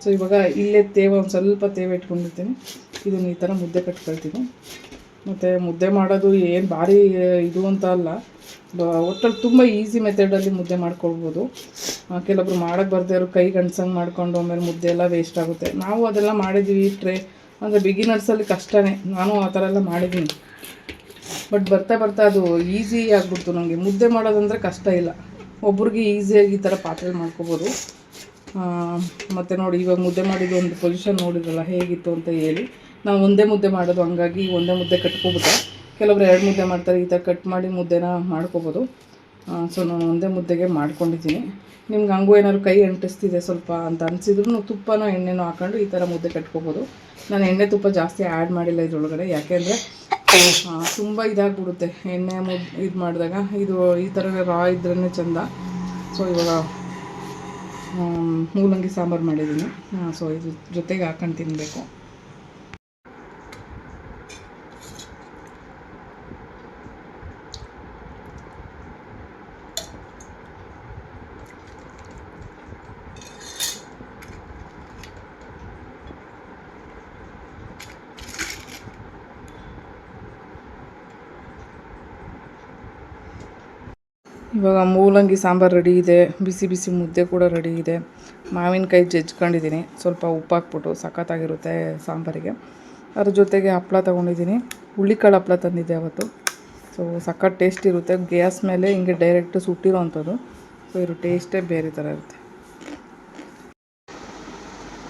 ಸೊ ಇವಾಗ ಇಲ್ಲೇ ಒಂದು ಸ್ವಲ್ಪ ತೇವ ಇಟ್ಕೊಂಡಿರ್ತೀನಿ, ಇದನ್ನು ಈ ಥರ ಮುದ್ದೆ ಕಟ್ಕೊಳ್ತೀನಿ. ಮತ್ತು ಮುದ್ದೆ ಮಾಡೋದು ಏನು ಭಾರಿ ಇದು ಅಂತ ಅಲ್ಲ, ಒಟ್ಟಲ್ಲಿ ತುಂಬ ಈಸಿ ಮೆಥಡಲ್ಲಿ ಮುದ್ದೆ ಮಾಡ್ಕೊಳ್ಬೋದು. ಕೆಲವೊಬ್ರು ಮಾಡೋಕ್ಕೆ ಬರ್ದೇ ಇರೋ ಕೈ ಗಂಡ್ಸಂಗೆ ಮಾಡ್ಕೊಂಡು ಆಮೇಲೆ ಮುದ್ದೆ ಎಲ್ಲ ವೇಸ್ಟ್ ಆಗುತ್ತೆ. ನಾವು ಅದೆಲ್ಲ ಮಾಡಿದ್ದೀವಿ ಅಂದರೆ ಬಿಗಿನರ್ಸಲ್ಲಿ ಕಷ್ಟನೇ, ನಾನು ಆ ಥರ ಎಲ್ಲ ಮಾಡಿದ್ದೀನಿ. ಬಟ್ ಬರ್ತಾ ಅದು ಈಸಿ ಆಗಿಬಿಡ್ತು ನನಗೆ. ಮುದ್ದೆ ಮಾಡೋದಂದರೆ ಕಷ್ಟ ಇಲ್ಲ, ಒಬ್ರಿಗೆ ಈಸಿಯಾಗಿ ಈ ಥರ ಪಾತ್ರೆಲಿ ಮಾಡ್ಕೊಬೋದು. ಮತ್ತು ನೋಡಿ ಇವಾಗ ಮುದ್ದೆ ಮಾಡಿದ್ದು ಒಂದು ಪೊಸಿಷನ್ ನೋಡಿದ್ರಲ್ಲ ಹೇಗಿತ್ತು ಅಂತ ಹೇಳಿ. ನಾವು ಒಂದೇ ಮುದ್ದೆ ಮಾಡೋದು, ಹಂಗಾಗಿ ಒಂದೇ ಮುದ್ದೆ ಕಟ್ಕೊಬಿಟ್ಟೆ. ಕೆಲವೊಬ್ರು 2 ಮುದ್ದೆ ಮಾಡ್ತಾರೆ, ಈ ಥರ ಕಟ್ ಮಾಡಿ ಮುದ್ದೆನ ಮಾಡ್ಕೊಬೋದು. ಸೊ ನಾನು ಒಂದೇ ಮುದ್ದೆಗೆ ಮಾಡ್ಕೊಂಡಿದ್ದೀನಿ. ನಿಮ್ಗೆ ಹಂಗೂ ಏನಾದ್ರು ಕೈ ಅಂಟಿಸ್ತಿದೆ ಸ್ವಲ್ಪ ಅಂತ ಅನಿಸಿದ್ರು ತುಪ್ಪನೋ ಎಣ್ಣೆನೋ ಹಾಕೊಂಡು ಈ ಥರ ಮುದ್ದೆ ಕಟ್ಕೊಬೋದು. ನಾನು ಎಣ್ಣೆ ತುಪ್ಪ ಜಾಸ್ತಿ ಆ್ಯಡ್ ಮಾಡಿಲ್ಲ ಇದ್ರೊಳಗಡೆ, ಯಾಕೆಂದರೆ ತುಂಬ ಇದಾಗ್ಬಿಡುತ್ತೆ ಎಣ್ಣೆ ಇದು ಮಾಡಿದಾಗ. ಇದು ಈ ಥರ ರಾ ಇದ್ರೇ ಚೆಂದ. ಸೊ ಇವಾಗ ಮೂಲಂಗಿ ಸಾಂಬಾರು ಮಾಡಿದ್ದೀನಿ. ಸೊ ಇದ್ರ ಜೊತೆಗೆ ಹಾಕೊಂಡು ತಿನ್ನಬೇಕು. ಇವಾಗ ಮೂಲಂಗಿ ಸಾಂಬಾರು ರೆಡಿ ಇದೆ, ಬಿಸಿ ಬಿಸಿ ಮುದ್ದೆ ಕೂಡ ರೆಡಿ ಇದೆ. ಮಾವಿನಕಾಯಿ ಜಜ್ಕೊಂಡಿದ್ದೀನಿ, ಸ್ವಲ್ಪ ಉಪ್ಪು ಹಾಕ್ಬಿಟ್ಟು ಸಖತ್ತಾಗಿರುತ್ತೆ ಸಾಂಬಾರಿಗೆ. ಅದ್ರ ಜೊತೆಗೆ ಹಪ್ಪಳ ತೊಗೊಂಡಿದ್ದೀನಿ, ಹುಳ್ಳಿಕಾಳು ಹಪ್ಪಳ ತಂದಿದ್ದೆ ಅವತ್ತು. ಸೊ ಸಖತ್ ಟೇಸ್ಟ್ ಇರುತ್ತೆ, ಗ್ಯಾಸ್ ಮೇಲೆ ಹಿಂಗೆ ಡೈರೆಕ್ಟ್ ಸುಟ್ಟಿರೋ ಅಂಥದ್ದು. ಸೊ ಇದ್ರ ಟೇಸ್ಟೇ ಬೇರೆ ಥರ ಇರುತ್ತೆ.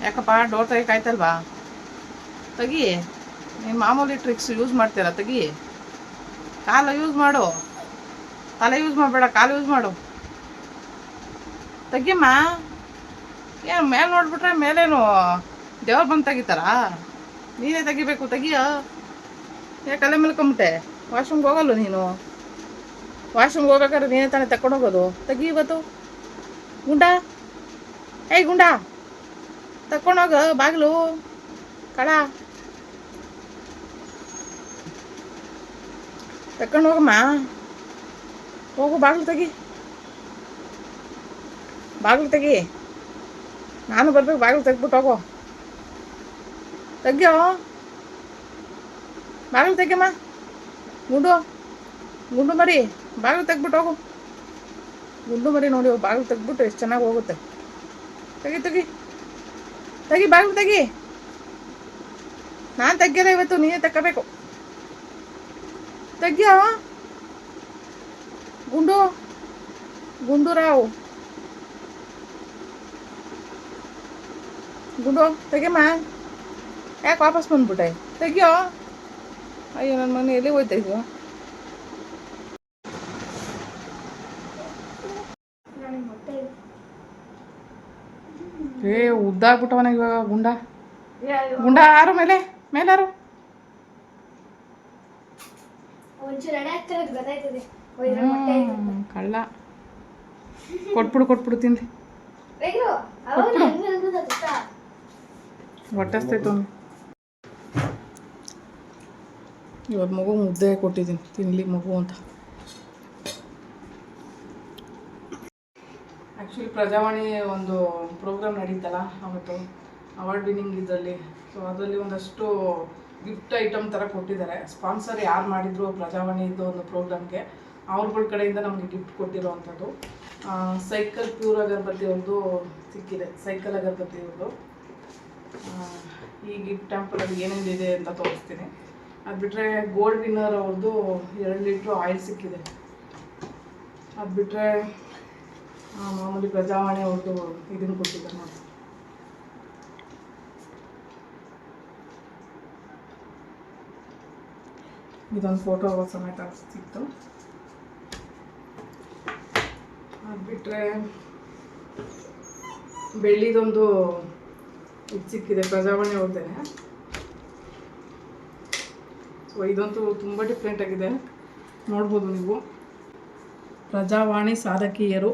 ಯಾಕಪ್ಪ ಡೋರ್ ತೆಗಿಕಾಯ್ತಲ್ವಾ? ತೆಗಿ, ನೀನು ಮಾಮೂಲಿ ಟ್ರಿಕ್ಸ್ ಯೂಸ್ ಮಾಡ್ತೀರಾ, ತೆಗಿ. ಕಾಲು ಯೂಸ್ ಮಾಡು, ತಲೆ ಯೂಸ್ ಮಾಡಬೇಡ, ಕಾಲು ಯೂಸ್ ಮಾಡು. ತೆಗಿಯಮ್ಮ. ಏನು ಮೇಲೆ ನೋಡ್ಬಿಟ್ರೆ ಮೇಲೇನು ದೇವ್ರು ಬಂದು ತೆಗಿತಾರ? ನೀನೇ ತೆಗಿಬೇಕು, ತೆಗಿಯೋ. ಯಾಕೆ ಅಲ್ಲೇ ಮಲ್ಕೊಂಬಿಟ್ಟೆ? ವಾಶ್ರೂಮ್ಗೆ ಹೋಗಲ್ಲ ನೀನು? ವಾಶ್ರೂಮ್ಗೆ ಹೋಗ್ಬೇಕಾದ್ರೆ ನೀನೇ ತಾನೇ ತಗೊಂಡೋಗೋದು. ತೆಗಿ ಇವತ್ತು. ಗುಂಡ, ಏಯ್ ಗುಂಡ, ತಗೊಂಡೋಗ ಬಾಗಿಲು ಕಳ. ತಕೊಂಡು ಹೋಗಮ್ಮ. ಹೋಗು, ಬಾಗಿಲು ತೆಗಿ, ಬಾಗಿಲು ತೆಗಿ. ನಾನು ಬರ್ಬೇಕು, ಬಾಗಿಲು ತೆಗ್ಬಿಟ್ಟು ಹೋಗೋ. ತೆಗ್ಯೋ, ಬಾಗಿಲು ತೆಗ್ಯಮ್ಮ. ಗುಂಡು ಗುಂಡು ಮರಿ, ಬಾಗಿಲು ತೆಗ್ಬಿಟ್ಟು ಹೋಗು. ಗುಂಡು ಮರಿ ನೋಡಿ, ಬಾಗಿಲು ತೆಗ್ಬಿಟ್ಟು ಎಷ್ಟು ಚೆನ್ನಾಗಿ ಹೋಗುತ್ತೆ. ತೆಗಿ ತೆಗಿ ತೆಗಿ, ಬಾಗಿಲು ತೆಗಿ. ನಾನು ತೆಗ್ಯಲ್ಲ ಇವತ್ತು, ನೀನೇ ತಗೋಬೇಕು. ತೆಗ್ಯೋ ಗುಂಡು, ಗುಂಡು ರಾವ್. ಗುಂಡು ತೆಗಿಯಮ್ಮ. ಯಾಕೆ ವಾಪಸ್ ಬಂದ್ಬಿಟ್ಟೆ? ತೆಗಿಯೋ. ಅಯ್ಯೋ, ನನ್ನ ಮನೆ ಎಲ್ಲಿ ಹೋಯ್ತಾ ಇದ್ವು? ಉದ್ದಾಗ್ಬಿಟ್ಟವನ ಇವಾಗ ಗುಂಡ. ಗುಂಡ ಯಾರು ಮೇಲೆ ಮೇಲಾರು? ಕಳ್ಳ. ಕೊಟ್ಬಿಡು ತಿಂದು. ಹೊಟ್ಟೆಸ್ತೈತು. ಇವಾಗ ಮಗು ಮುದ್ದೆ ಕೊಟ್ಟಿದ್ದೀನಿ ತಿನ್ಲಿ ಮಗು ಅಂತ. ಆ್ಯಕ್ಚುಲಿ ಪ್ರಜಾವಾಣಿ ಒಂದು ಪ್ರೋಗ್ರಾಮ್ ನಡೀತಲ್ಲ ಅವತ್ತು, ಅವಾರ್ಡ್ ವಿನ್ನಿಂಗ್ ಇದರಲ್ಲಿ. ಸೊ ಅದರಲ್ಲಿ ಒಂದಷ್ಟು ಗಿಫ್ಟ್ ಐಟಮ್ ಥರ ಕೊಟ್ಟಿದ್ದಾರೆ. ಸ್ಪಾನ್ಸರ್ ಯಾರು ಮಾಡಿದ್ರು ಪ್ರಜಾವಾಣಿ ಇದು ಒಂದು ಪ್ರೋಗ್ರಾಮ್ಗೆ, ಅವ್ರಗಳ ಕಡೆಯಿಂದ ನಮಗೆ ಗಿಫ್ಟ್ ಕೊಟ್ಟಿರೋವಂಥದ್ದು. ಸೈಕಲ್ ಪ್ಯೂರ್ ಅಗರಬತ್ತಿ ಅವ್ರದ್ದು ಸಿಕ್ಕಿದೆ, ಸೈಕಲ್ ಅಗರಬತ್ತಿ ಅವ್ರದ್ದು. ಈ ಗಿಫ್ಟ್ ಟ್ಯಾಂಪಲಲ್ಲಿ ಏನೇನಿದೆ ಅಂತ ತೋರಿಸ್ತೀನಿ. ಅದು ಬಿಟ್ಟರೆ ಗೋಲ್ಡ್ ವಿನ್ನರ್ ಅವ್ರದ್ದು 2 ಲೀಟ್ರ್ ಆಯಿಲ್ ಸಿಕ್ಕಿದೆ. ಅದು ಬಿಟ್ಟರೆ ಮಾಮೂಲಿ ಪ್ರಜಾವಾಣಿ ಅವ್ರದ್ದು ಇದನ್ನು ಕೊಟ್ಟಿದ್ದಾರೆ ನೋಡಿ. ಇದೊಂದು ಫೋಟೋ ಸಮೇತ ಸಿಕ್ತು. ಅದು ಬಿಟ್ಟರೆ ಬೆಳ್ಳಿದೊಂದು ಇದು ಸಿಕ್ಕಿದೆ ಪ್ರಜಾವಾಣಿ ಅವ್ರದ್ದೇನೆ. ಸೊ ಇದಂತೂ ತುಂಬ ಡಿಫ್ರೆಂಟ್ ಆಗಿದೆ, ನೋಡ್ಬೋದು ನೀವು. ಪ್ರಜಾವಾಣಿ ಸಾಧಕಿಯರು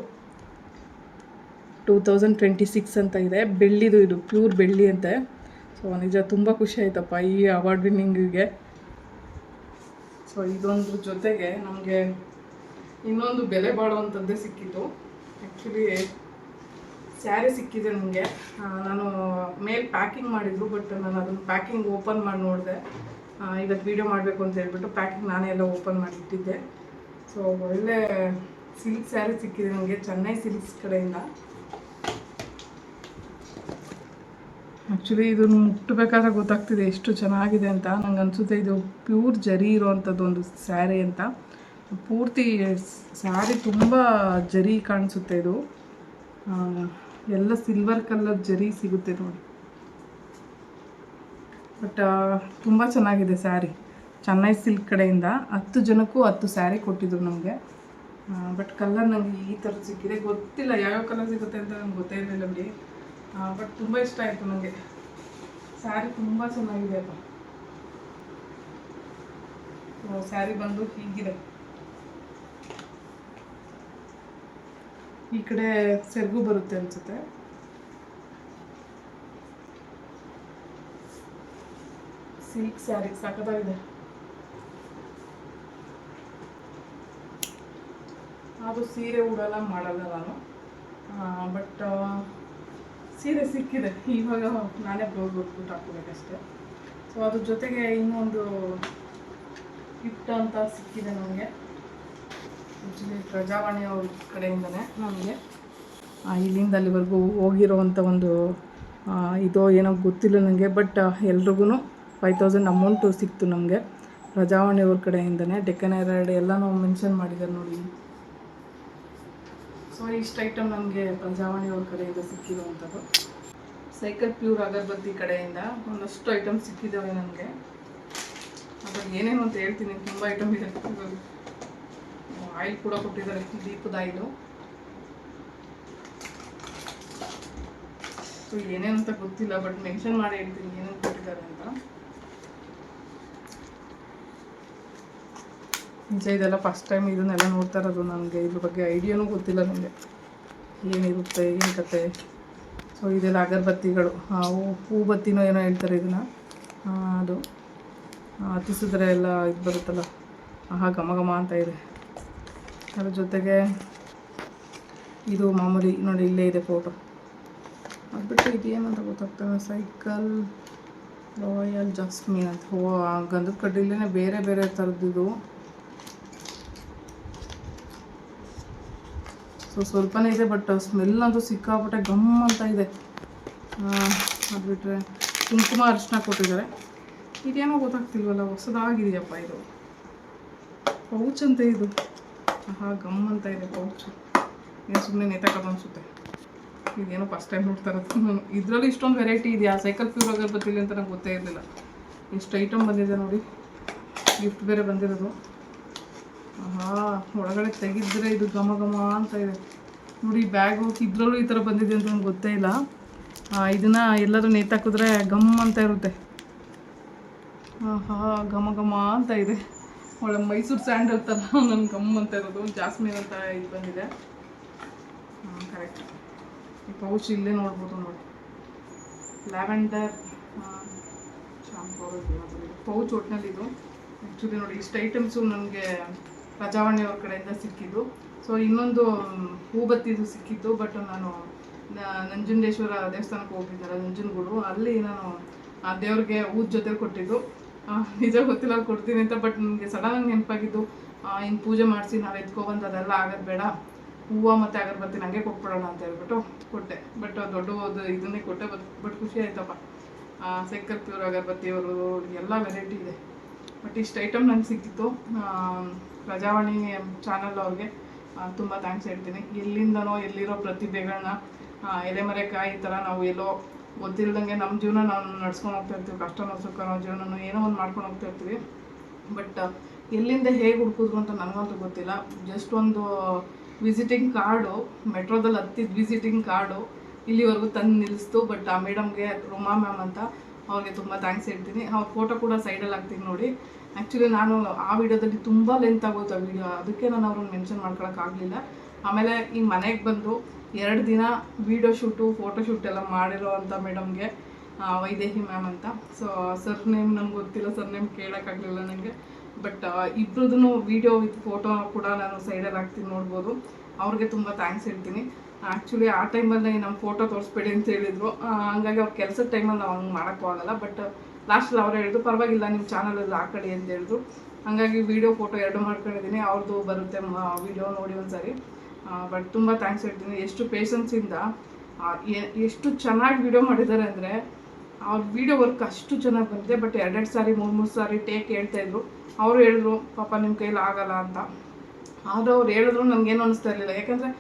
2026 ಅಂತ ಇದೆ. ಬೆಳ್ಳಿದು, ಇದು ಪ್ಯೂರ್ ಬೆಳ್ಳಿ ಅಂತೆ. ಸೊ ನಿಜ ತುಂಬ ಖುಷಿ ಆಯ್ತಪ್ಪ ಈ ಅವಾರ್ಡ್ ವಿನ್ನಿಂಗಿಗೆ. ಸೊ ಇದೊಂದ್ರ ಜೊತೆಗೆ ನಮಗೆ ಇನ್ನೊಂದು ಬೆಲೆ ಬಾಳುವಂಥದ್ದೇ ಸಿಕ್ಕಿತ್ತು. ಆ್ಯಕ್ಚುಲಿ ಸ್ಯಾರಿ ಸಿಕ್ಕಿದೆ ನನಗೆ. ನಾನು ಮೇಲೆ ಪ್ಯಾಕಿಂಗ್ ಮಾಡಿದ್ರು, ಬಟ್ ನಾನು ಅದನ್ನು ಪ್ಯಾಕಿಂಗ್ ಓಪನ್ ಮಾಡಿ ನೋಡಿದೆ. ಇವತ್ತು ವೀಡಿಯೋ ಮಾಡಬೇಕು ಅಂತ ಹೇಳ್ಬಿಟ್ಟು ಪ್ಯಾಕಿಂಗ್ ನಾನೇ ಎಲ್ಲ ಓಪನ್ ಮಾಡಿ ಇಟ್ಟಿದ್ದೆ. ಸೊ ಒಳ್ಳೆ ಸಿಲ್ಕ್ ಸ್ಯಾರಿ ಸಿಕ್ಕಿದೆ ನನಗೆ, ಚೆನ್ನೈ ಸಿಲ್ಕ್ಸ್ ಕಡೆಯಿಂದ. ಆ್ಯಕ್ಚುಲಿ ಇದನ್ನು ಮುಟ್ಟಬೇಕಾದ್ರೆ ಗೊತ್ತಾಗ್ತಿದೆ ಎಷ್ಟು ಚೆನ್ನಾಗಿದೆ ಅಂತ. ನಂಗೆ ಅನಿಸುತ್ತೆ ಇದು ಪ್ಯೂರ್ ಜರಿ ಇರೋವಂಥದ್ದು ಒಂದು ಸ್ಯಾರಿ ಅಂತ. ಪೂರ್ತಿ ಸ್ಯಾರಿ ತುಂಬ ಜರಿ ಕಾಣಿಸುತ್ತೆ. ಇದು ಎಲ್ಲ ಸಿಲ್ವರ್ ಕಲರ್ ಜರಿ ಸಿಗುತ್ತೆ ನೋಡಿ. ಬಟ್ ತುಂಬ ಚೆನ್ನಾಗಿದೆ ಸ್ಯಾರಿ. ಚೆನ್ನೈ ಸಿಲ್ಕ್ ಕಡೆಯಿಂದ 10 ಜನಕ್ಕೂ 10 ಸ್ಯಾರಿ ಕೊಟ್ಟಿದ್ರು ನಮಗೆ. ಬಟ್ ಕಲರ್ ನನಗೆ ಈ ಥರದ್ದು ಸಿಕ್ಕಿದೆ. ಗೊತ್ತಿಲ್ಲ ಯಾವ್ಯಾವ ಕಲರ್ ಸಿಗುತ್ತೆ ಅಂತ ನಂಗೆ ಗೊತ್ತೇ ಇರಲಿಲ್ಲ ಬಿಡಿ. ಬಟ್ ತುಂಬ ಇಷ್ಟ ಆಯಿತು ನನಗೆ. ಸ್ಯಾರಿ ತುಂಬ ಚೆನ್ನಾಗಿದೆ ಅಪ್ಪ. ಸ್ಯಾರಿ ಬಂದು ಹೀಗಿದೆ. ಈ ಕಡೆ ಸೆರಗು ಬರುತ್ತೆ ಅನಿಸುತ್ತೆ. ಸಿಲ್ಕ್ ಸ್ಯಾರಿ ಸಖತ್ತಾಗಿದೆ. ಅದು ಸೀರೆ ಉಡಲ್ಲ ಮಾಡಲ್ಲ ನಾನು, ಬಟ್ ಸೀರೆ ಸಿಕ್ಕಿದೆ. ಇವಾಗ ನಾನೇ ಬ್ಲೌಸ್ ಹೊಟ್ಬಿಟ್ಟು ಹಾಕೋಬೇಕಷ್ಟೆ. ಸೊ ಅದ್ರ ಜೊತೆಗೆ ಇನ್ನೊಂದು ಗಿಫ್ಟ್ ಅಂತ ಸಿಕ್ಕಿದೆ ನನಗೆ. ಆ್ಯಕ್ಚುಲಿ ಪ್ರಜಾವಾಣಿ ಅವ್ರ ಕಡೆಯಿಂದನೇ ನಮಗೆ ಇಲ್ಲಿಂದ ಅಲ್ಲಿವರೆಗೂ ಹೋಗಿರೋವಂಥ ಒಂದು ಇದೋ ಏನೋ ಗೊತ್ತಿಲ್ಲ ನನಗೆ. ಬಟ್ ಎಲ್ರಿಗೂ 5000 ಅಮೌಂಟು ಸಿಕ್ತು ನಮಗೆ ಪ್ರಜಾವಾಣಿ ಅವ್ರ ಕಡೆಯಿಂದನೇ. ಡೆಕ್ಕನ್ ಹೆರಾಲ್ಡ್ ಎಲ್ಲನೂ ಮೆನ್ಷನ್ ಮಾಡಿದ್ದಾರೆ ನೋಡಿ. ಸೊ ಇಷ್ಟು ಐಟಮ್ ನನಗೆ ಪ್ರಜಾವಾಣಿ ಅವ್ರ ಕಡೆಯಿಂದ ಸಿಕ್ಕಿರುವಂಥದ್ದು. ಸೈಕಲ್ ಪ್ಯೂರ್ ಅಗರಬತ್ತಿ ಕಡೆಯಿಂದ ಒಂದಷ್ಟು ಐಟಮ್ ಸಿಕ್ಕಿದ್ದಾವೆ ನನಗೆ. ಅದ್ರಲ್ಲಿ ಏನೇನು ಅಂತ ಹೇಳ್ತೀನಿ, ತುಂಬ ಐಟಮ್ ಇದೆ. ಆಯಿಲ್ ಕೂಡ ಕೊಟ್ಟಿದ್ದಾರೆ, ದೀಪದ ಆಯಿಲು. ಸೊ ಏನೇನು ಅಂತ ಗೊತ್ತಿಲ್ಲ, ಬಟ್ ಮೆನ್ಷನ್ ಮಾಡಿ ಹೇಳ್ತೀನಿ ಏನೇನು ಕೊಟ್ಟಿದ್ದಾರೆ ಅಂತ. ನಿಜ ಇದೆಲ್ಲ ಫಸ್ಟ್ ಟೈಮ್ ಇದನ್ನೆಲ್ಲ ನೋಡ್ತಾ ಇರೋದು. ನನಗೆ ಇದ್ರ ಬಗ್ಗೆ ಐಡಿಯಾನೂ ಗೊತ್ತಿಲ್ಲ ನನಗೆ, ಏನಿರುತ್ತೆ ಏನು ಕತೆ. ಸೊ ಇದೆಲ್ಲ ಅಗರಬತ್ತಿಗಳು, ಹೂ ಬತ್ತಿನೋ ಏನೋ ಹೇಳ್ತಾರೆ ಇದನ್ನು. ಅದು ಹತ್ತಿಸಿದ್ರೆ ಎಲ್ಲ ಇದು ಬರುತ್ತಲ್ಲ ಆಹಾ ಘಮ ಘಮ ಅಂತ ಇದೆ. ಅದ್ರ ಜೊತೆಗೆ ಇದು ಮಾಮೂಲಿ ನೋಡಿ ಇಲ್ಲೇ ಇದೆ ಫೋಟೋ. ಅದು ಬಿಟ್ಟು ಇದೇನಂತ ಗೊತ್ತಾಗ್ತದೆ, ಸೈಕಲ್ ರಾಯಲ್ ಜಾಸ್ಮಿನ್ ಅಂತ. ಓ ಗಂಧದ ಕಡ್ಡಿಲೇ ಬೇರೆ ಬೇರೆ ಥರದ್ದು. ಸೊ ಸ್ವಲ್ಪನೇ ಇದೆ, ಬಟ್ ಸ್ಮೆಲ್ ಅಂತೂ ಸಿಕ್ಕಾಪಟ್ಟೆ ಗಮ್ ಅಂತ ಇದೆ. ಅದು ಬಿಟ್ಟರೆ ಕುಂಕುಮ ಅರಿಶಿನ ಕೊಟ್ಟಿದ್ದಾರೆ. ಇದೇನೋ ಗೊತ್ತಾಗ್ತಿಲ್ವಲ್ಲ, ಹೊಸದಾಗಿದೆಯಪ್ಪ ಇದು. ಪೌಚ್ ಅಂತ ಇದು. ಆಹಾ ಗಮ್ ಅಂತ ಇದೆ ಪೌಚು. ಏನು ಸುಮ್ಮನೆ ನೇತಾಕೋದು ಅನಿಸುತ್ತೆ. ಇದೇನೋ ಫಸ್ಟ್ ಟೈಮ್ ನೋಡ್ತಾ ಇರೋದು ನಾನು. ಇದರಲ್ಲಿ ಇಷ್ಟೊಂದು ವೆರೈಟಿ ಇದೆಯಾ ಸೈಕಲ್ ಪ್ಯೂರ್ ಅಗರಬತ್ತಿಲಿ ಅಂತ ನಂಗೆ ಗೊತ್ತೇ ಇರಲಿಲ್ಲ. ಎಷ್ಟು ಐಟಮ್ ಬಂದಿದೆ ನೋಡಿ. ಗಿಫ್ಟ್ ಬೇರೆ ಬಂದಿರೋದು. ಆಹಾ ಒಳಗಡೆ ತೆಗಿದ್ರೆ ಇದು ಘಮ ಘಮ ಅಂತ ಇದೆ ನೋಡಿ. ಬ್ಯಾಗು ಇದರಲ್ಲೂ ಈ ಥರ ಬಂದಿದೆ ಅಂತ ನಂಗೆ ಗೊತ್ತೇ ಇಲ್ಲ. ಇದನ್ನು ಎಲ್ಲರೂ ನೇತಾಕಿದ್ರೆ ಗಮ್ ಅಂತ ಇರುತ್ತೆ. ಆಹಾ ಘಮ ಘಮ ಅಂತ ಇದೆ. ಒಳ್ಳೆ ಮೈಸೂರು ಸ್ಯಾಂಡಲ್ ಥರ ನನ್ನ ಗಮ್ ಅಂತ ಇರೋದು. ಜಾಸ್ಮಿನ್ ಅಂತ ಇದು ಬಂದಿದೆ. ಕರೆಕ್ಟ್. ಈ ಪೌಚ್ ಇಲ್ಲೇ ನೋಡ್ಬೋದು ನೋಡಿ. ಲ್ಯಾವೆಂಡರ್ ಶಾಂಪೂ ಪೌಚ್ ಒಟ್ಟಿನಲ್ಲಿ ಇದು. ಆ್ಯಕ್ಚುಲಿ ನೋಡಿ ಇಷ್ಟು ಐಟಮ್ಸು ನನಗೆ ಪ್ರಜಾವಾಣಿಯವ್ರ ಕಡೆಯಿಂದ ಸಿಕ್ಕಿದ್ದು. ಸೊ ಇನ್ನೊಂದು ಹೂಬತ್ತಿದು ಸಿಕ್ಕಿತ್ತು, ಬಟ್ ನಾನು ನಂಜುಂಡೇಶ್ವರ ದೇವಸ್ಥಾನಕ್ಕೆ ಹೋಗಿದ್ದಲ್ಲ, ನಂಜನಗೂಡು, ಅಲ್ಲಿ ನಾನು ಆ ದೇವ್ರಿಗೆ ಊದ ಜೊತೆ ಕೊಟ್ಟಿದ್ದು. ನಿಜ ಗೊತ್ತಿಲ್ಲ ಅಲ್ಲಿ ಕೊಡ್ತೀನಿ ಅಂತ, ಬಟ್ ನನಗೆ ಸಡನ್ನಾಗಿ ನೆನಪಾಗಿದ್ದು. ಇನ್ನು ಪೂಜೆ ಮಾಡಿಸಿ ನಾವು ಎತ್ಕೊಬಂದು ಅದೆಲ್ಲ ಆಗೋದು ಬೇಡ, ಹೂವು ಮತ್ತು ಅಗರಬತ್ತಿ ನನಗೆ ಕೊಟ್ಬಿಡೋಣ ಅಂತ ಹೇಳ್ಬಿಟ್ಟು ಕೊಟ್ಟೆ. ಬಟ್ ದೊಡ್ಡ ಇದನ್ನೇ ಕೊಟ್ಟೆ. ಬಟ್ ಖುಷಿ ಆಯ್ತಪ್ಪ. ಸೈಕಲ್ ಪ್ಯೂರ್ ಅಗರಬತ್ತಿಯವರು ಎಲ್ಲ ವೆರೈಟಿ ಇದೆ. ಬಟ್ ಇಷ್ಟು ಐಟಮ್ ನನಗೆ ಸಿಕ್ಕಿತ್ತು. ಪ್ರಜಾವಾಣಿ ಚಾನಲ್ ಅವ್ರಿಗೆ ತುಂಬ ಥ್ಯಾಂಕ್ಸ್ ಹೇಳ್ತೀನಿ. ಎಲ್ಲಿಂದನೋ ಎಲ್ಲಿರೋ ಪ್ರತಿಭೆಗಳನ್ನ ಎಲೆಮರೆಕಾಯಿ ಥರ ನಾವು ಎಲ್ಲೋ ಗೊತ್ತಿಲ್ಲದಂಗೆ ನಮ್ಮ ಜೀವನ ನಾವು ನಡ್ಸ್ಕೊಂಡು ಹೋಗ್ತಾ ಇರ್ತೀವಿ. ಕಷ್ಟನೋ ಸುಖನೋ ಜೀವನನೋ ಏನೋ ಒಂದು ಮಾಡ್ಕೊಂಡು ಹೋಗ್ತಾ ಇರ್ತೀವಿ. ಬಟ್ ಎಲ್ಲಿಂದ ಹೇಗೆ ಹುಡ್ಕಿದ್ರು ಅಂತ ನನಗಂತೂ ಗೊತ್ತಿಲ್ಲ. ಜಸ್ಟ್ ಒಂದು ವಿಸಿಟಿಂಗ್ ಕಾರ್ಡು, ಮೆಟ್ರೋದಲ್ಲಿ ಹತ್ತಿದ ವಿಸಿಟಿಂಗ್ ಕಾರ್ಡು ಇಲ್ಲಿವರೆಗೂ ತಂದು ನಿಲ್ಲಿಸ್ತು. ಬಟ್ ಆ ಮೇಡಮ್ಗೆ, ರುಮಾ ಮ್ಯಾಮ್ ಅಂತ, ಅವ್ರಿಗೆ ತುಂಬ ಥ್ಯಾಂಕ್ಸ್ ಹೇಳ್ತೀನಿ. ಅವ್ರ ಫೋಟೋ ಕೂಡ ಸೈಡಲ್ಲಿ ಹಾಕ್ತೀನಿ ನೋಡಿ. ಆ್ಯಕ್ಚುಲಿ ನಾನು ಆ ವಿಡಿಯೋದಲ್ಲಿ ತುಂಬ ಲೆಂತ್ ಆಗೋಯ್ತು ಆ ವಿಡಿಯೋ, ಅದಕ್ಕೆ ನಾನು ಅವ್ರನ್ನ ಮೆನ್ಷನ್ ಮಾಡ್ಕೊಳಕ್ಕಾಗಲಿಲ್ಲ. ಆಮೇಲೆ ಈ ಮನೆಗೆ ಬಂದು 2 ದಿನ ವೀಡಿಯೋ ಶೂಟು, ಫೋಟೋ ಶೂಟ್ ಎಲ್ಲ ಮಾಡಿರೋ ಅಂಥ ಮೇಡಮ್ಗೆ, ವೈದೇಹಿ ಮ್ಯಾಮ್ ಅಂತ. ಸೊ ಸರ್ ನೇಮ್ ನಮ್ಗೆ ಗೊತ್ತಿಲ್ಲ, ಸರ್ ನೇಮ್ ಕೇಳೋಕ್ಕಾಗಲಿಲ್ಲ ನನಗೆ. ಬಟ್ ಇಬ್ಬರದೂ ವೀಡಿಯೋ ವಿತ್ ಫೋಟೋ ಕೂಡ ನಾನು ಸೈಡಲ್ಲಿ ಹಾಕ್ತೀನಿ, ನೋಡ್ಬೋದು. ಅವ್ರಿಗೆ ತುಂಬ ಥ್ಯಾಂಕ್ಸ್ ಹೇಳ್ತೀನಿ. ಆ್ಯಕ್ಚುಲಿ ಆ ಟೈಮಲ್ಲಿ ನಮ್ಮ ಫೋಟೋ ತೋರಿಸ್ಬೇಡಿ ಅಂತ ಹೇಳಿದರು. ಹಂಗಾಗಿ ಅವ್ರ ಕೆಲಸದ ಟೈಮಲ್ಲಿ ನಾವು ಹಂಗೆ ಮಾಡೋಕ್ಕೂ ಆಗಲ್ಲ. ಬಟ್ ಲಾಸ್ಟಲ್ಲಿ ಅವ್ರು ಹೇಳಿದ್ರು, ಪರವಾಗಿಲ್ಲ ನಿಮ್ಮ ಚಾನಲಲ್ಲಿ ಹಾಕಡಿ ಅಂತ ಹೇಳಿದ್ರು. ಹಾಗಾಗಿ ವೀಡಿಯೋ ಫೋಟೋ 2 ಮಾಡ್ಕೊಂಡಿದ್ದೀನಿ. ಅವ್ರದ್ದು ಬರುತ್ತೆ ವೀಡಿಯೋ ನೋಡಿ ಒಂದ್ಸರಿ. ಬಟ್ ತುಂಬ ಥ್ಯಾಂಕ್ಸ್ ಹೇಳ್ತೀನಿ. ಎಷ್ಟು ಪೇಷನ್ಸಿಂದ ಎಷ್ಟು ಚೆನ್ನಾಗಿ ವೀಡಿಯೋ ಮಾಡಿದ್ದಾರೆ ಅಂದರೆ, ಅವ್ರ ವೀಡಿಯೋ ವರ್ಕ್ ಅಷ್ಟು ಚೆನ್ನಾಗಿ ಬಂದಿದೆ. ಬಟ್ 2 ಸಾರಿ 3 ಸಾರಿ ಟೇಕ್ ಹೇಳ್ತಾಯಿದ್ರು. ಅವರು ಹೇಳಿದ್ರು ಪಾಪ ನಿಮ್ಮ ಕೈಲಿ ಆಗಲ್ಲ ಅಂತ. ಆದರೂ ಅವ್ರು ಹೇಳಿದ್ರು ನನಗೇನು ಅನ್ನಿಸ್ತಾ ಇರಲಿಲ್ಲ. ಯಾಕಂದರೆ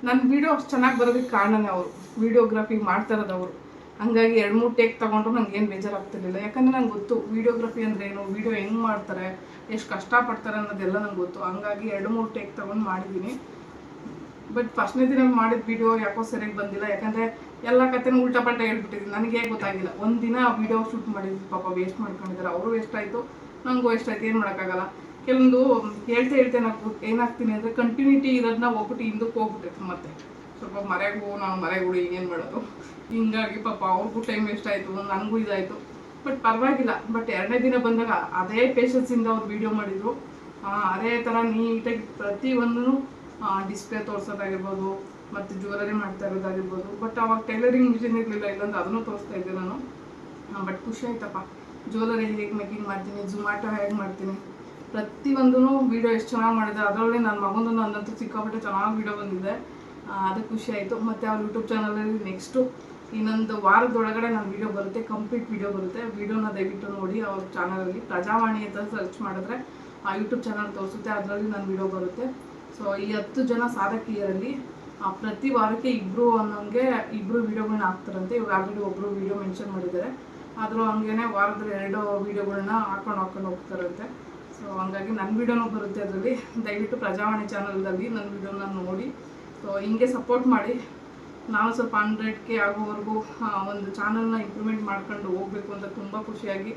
ನನ್ನ ವೀಡಿಯೋ ಅಷ್ಟು ಚೆನ್ನಾಗಿ ಬರೋದಕ್ಕೆ ಕಾರಣನೇ ಅವರು. ವೀಡಿಯೋಗ್ರಫಿ ಮಾಡ್ತಾ ಇರೋದು ಅವರು. ಹಂಗಾಗಿ 2-3 ಟೇಕ್ ತೊಗೊಂಡ್ರು ನನಗೇನು ಬೇಜಾರಾಗ್ತಿರ್ಲಿಲ್ಲ. ಯಾಕಂದರೆ ನಂಗೆ ಗೊತ್ತು ವೀಡಿಯೋಗ್ರಫಿ ಅಂದರೆ ಏನು, ವೀಡಿಯೋ ಹೆಂಗೆ ಮಾಡ್ತಾರೆ, ಎಷ್ಟು ಕಷ್ಟಪಡ್ತಾರೆ ಅನ್ನೋದೆಲ್ಲ ನಂಗೆ ಗೊತ್ತು. ಹಂಗಾಗಿ 2-3 ಟೇಕ್ ತೊಗೊಂಡು ಮಾಡಿದ್ದೀನಿ. ಬಟ್ ಫಸ್ಟ್ನೇ ದಿನ ಮಾಡಿದ ವೀಡಿಯೋ ಯಾಕೋ ಸರಿಯಾಗಿ ಬಂದಿಲ್ಲ. ಯಾಕಂದರೆ ಎಲ್ಲ ಕಥೆನೂ ಉಲ್ಟಾ ಪಲ್ಟಾ ಹೇಳ್ಬಿಟ್ಟಿದ್ದೀನಿ. ನನಗೆ ಗೊತ್ತಾಗಿಲ್ಲ. ಒಂದು ದಿನ ವೀಡಿಯೋ ಶೂಟ್ ಮಾಡಿದ್ದು ಪಾಪ ವೇಸ್ಟ್ ಮಾಡ್ಕೊಂಡಿದ್ದಾರೆ. ಅವರು ವೇಸ್ಟ್ ಆಯಿತು, ನನಗೂ ವೇಸ್ಟ್ ಆಯಿತು. ಏನು ಮಾಡೋಕ್ಕಾಗಲ್ಲ. ಕೆಲವೊಂದು ಹೇಳ್ತಾ ನಾನು ಏನಾಗ್ತೀನಿ ಅಂದರೆ, ಕಂಟಿನ್ಯೂಟಿ ಇರೋದನ್ನ ಹೋಗ್ಬಿಟ್ಟು ಹಿಂದಕ್ಕೆ ಹೋಗ್ಬಿಟ್ಟೈತೆ. ಮತ್ತೆ ಸ್ವಲ್ಪ ನಾನು ಮರೆಗೂ ಏನು ಮಾಡೋದು. ಹಿಂಗಾಗಿ ಪಾಪ ಅವ್ರಿಗೂ ಟೈಮ್ ವೇಸ್ಟ್ ಆಯಿತು, ನನಗೂ ಇದಾಯಿತು. ಬಟ್ ಪರವಾಗಿಲ್ಲ. ಬಟ್ 2ನೇ ದಿನ ಬಂದಾಗ ಅದೇ ಪೇಷನ್ಸಿಂದ ಅವ್ರು ವೀಡಿಯೋ ಮಾಡಿದರು. ಅದೇ ಥರ ನೀಟಾಗಿ ಪ್ರತಿಯೊಂದೂ ಡಿಸ್ಪ್ಲೇ ತೋರಿಸೋದಾಗಿರ್ಬೋದು, ಮತ್ತು ಜ್ಯುವೆಲರಿ ಮಾಡ್ತಾ ಇರೋದಾಗಿರ್ಬೋದು. ಬಟ್ ಅವಾಗ ಟೈಲರಿಂಗ್ ಮಿಷಿನ್ ಇರಲಿಲ್ಲ, ಇಲ್ಲಾಂದ್ರೆ ಅದನ್ನು ತೋರಿಸ್ತಾ ಇದ್ದೆ ನಾನು. ಬಟ್ ಖುಷಿ ಆಯ್ತಪ್ಪ. ಜ್ಯುವೆಲರಿ ಹೇಗೆ ಮೇಕಿಂಗ್ ಮಾಡ್ತೀನಿ, ಝುಮಾಟೋ ಹೇಗೆ ಮಾಡ್ತೀನಿ, ಪ್ರತಿಯೊಂದೂ ವೀಡಿಯೋ ಎಷ್ಟು ಚೆನ್ನಾಗಿ ಮಾಡಿದೆ. ಅದರಲ್ಲಿ ನನ್ನ ಮಗಂದು ನಂದಂತೂ ಸಿಕ್ಕಾಪಟ್ಟೆ ಚೆನ್ನಾಗಿ ವೀಡಿಯೋ ಬಂದಿದೆ. ಅದು ಖುಷಿ ಆಯಿತು. ಮತ್ತು ಅವ್ರ ಯೂಟ್ಯೂಬ್ ಚಾನಲಲ್ಲಿ ನೆಕ್ಸ್ಟು ಇನ್ನೊಂದು ವಾರದೊಳಗಡೆ ನನ್ನ ವೀಡಿಯೋ ಬರುತ್ತೆ, ಕಂಪ್ಲೀಟ್ ವೀಡಿಯೋ ಬರುತ್ತೆ. ವೀಡಿಯೋನ ದಯವಿಟ್ಟು ನೋಡಿ. ಅವ್ರ ಚಾನಲಲ್ಲಿ ಪ್ರಜಾವಾಣಿ ಅಂತ ಸರ್ಚ್ ಮಾಡಿದ್ರೆ ಆ ಯೂಟ್ಯೂಬ್ ಚಾನಲ್ ತೋರಿಸುತ್ತೆ, ಅದರಲ್ಲಿ ನನ್ನ ವೀಡಿಯೋ ಬರುತ್ತೆ. ಸೊ ಈ 10 ಜನ ಸಾಧಕಿಯರಲ್ಲಿ ಪ್ರತಿ ವಾರಕ್ಕೆ ಇಬ್ಬರು ವೀಡಿಯೋಗಳನ್ನ ಹಾಕ್ತಾರಂತೆ. ಇವಾಗ ಆಲ್ರೆಡಿ ಒಬ್ಬರು ವೀಡಿಯೋ ಮೆನ್ಷನ್ ಮಾಡಿದ್ದಾರೆ. ಆದರೂ ಹಂಗೇ ವಾರದಲ್ಲಿ 2 ವೀಡಿಯೋಗಳನ್ನ ಹಾಕೊಂಡು ಹೋಗ್ತಾರಂತೆ. ಸೊ ಹಂಗಾಗಿ ನನ್ನ ವೀಡಿಯೋನೂ ಬರುತ್ತೆ ಅದರಲ್ಲಿ. ದಯವಿಟ್ಟು ಪ್ರಜಾವಾಣಿ ಚಾನಲ್ದಲ್ಲಿ ನನ್ನ ವೀಡಿಯೋನ ನೋಡಿ. ಸೊ ಹಿಂಗೆ ಸಪೋರ್ಟ್ ಮಾಡಿ. ನಾನು ಸ್ವಲ್ಪ 100K ಆಗೋವರೆಗೂ ಒಂದು ಚಾನಲ್ನ ಇಂಪ್ರೂವ್ಮೆಂಟ್ ಮಾಡ್ಕೊಂಡು ಹೋಗಬೇಕು ಅಂತ ತುಂಬ ಖುಷಿಯಾಗಿ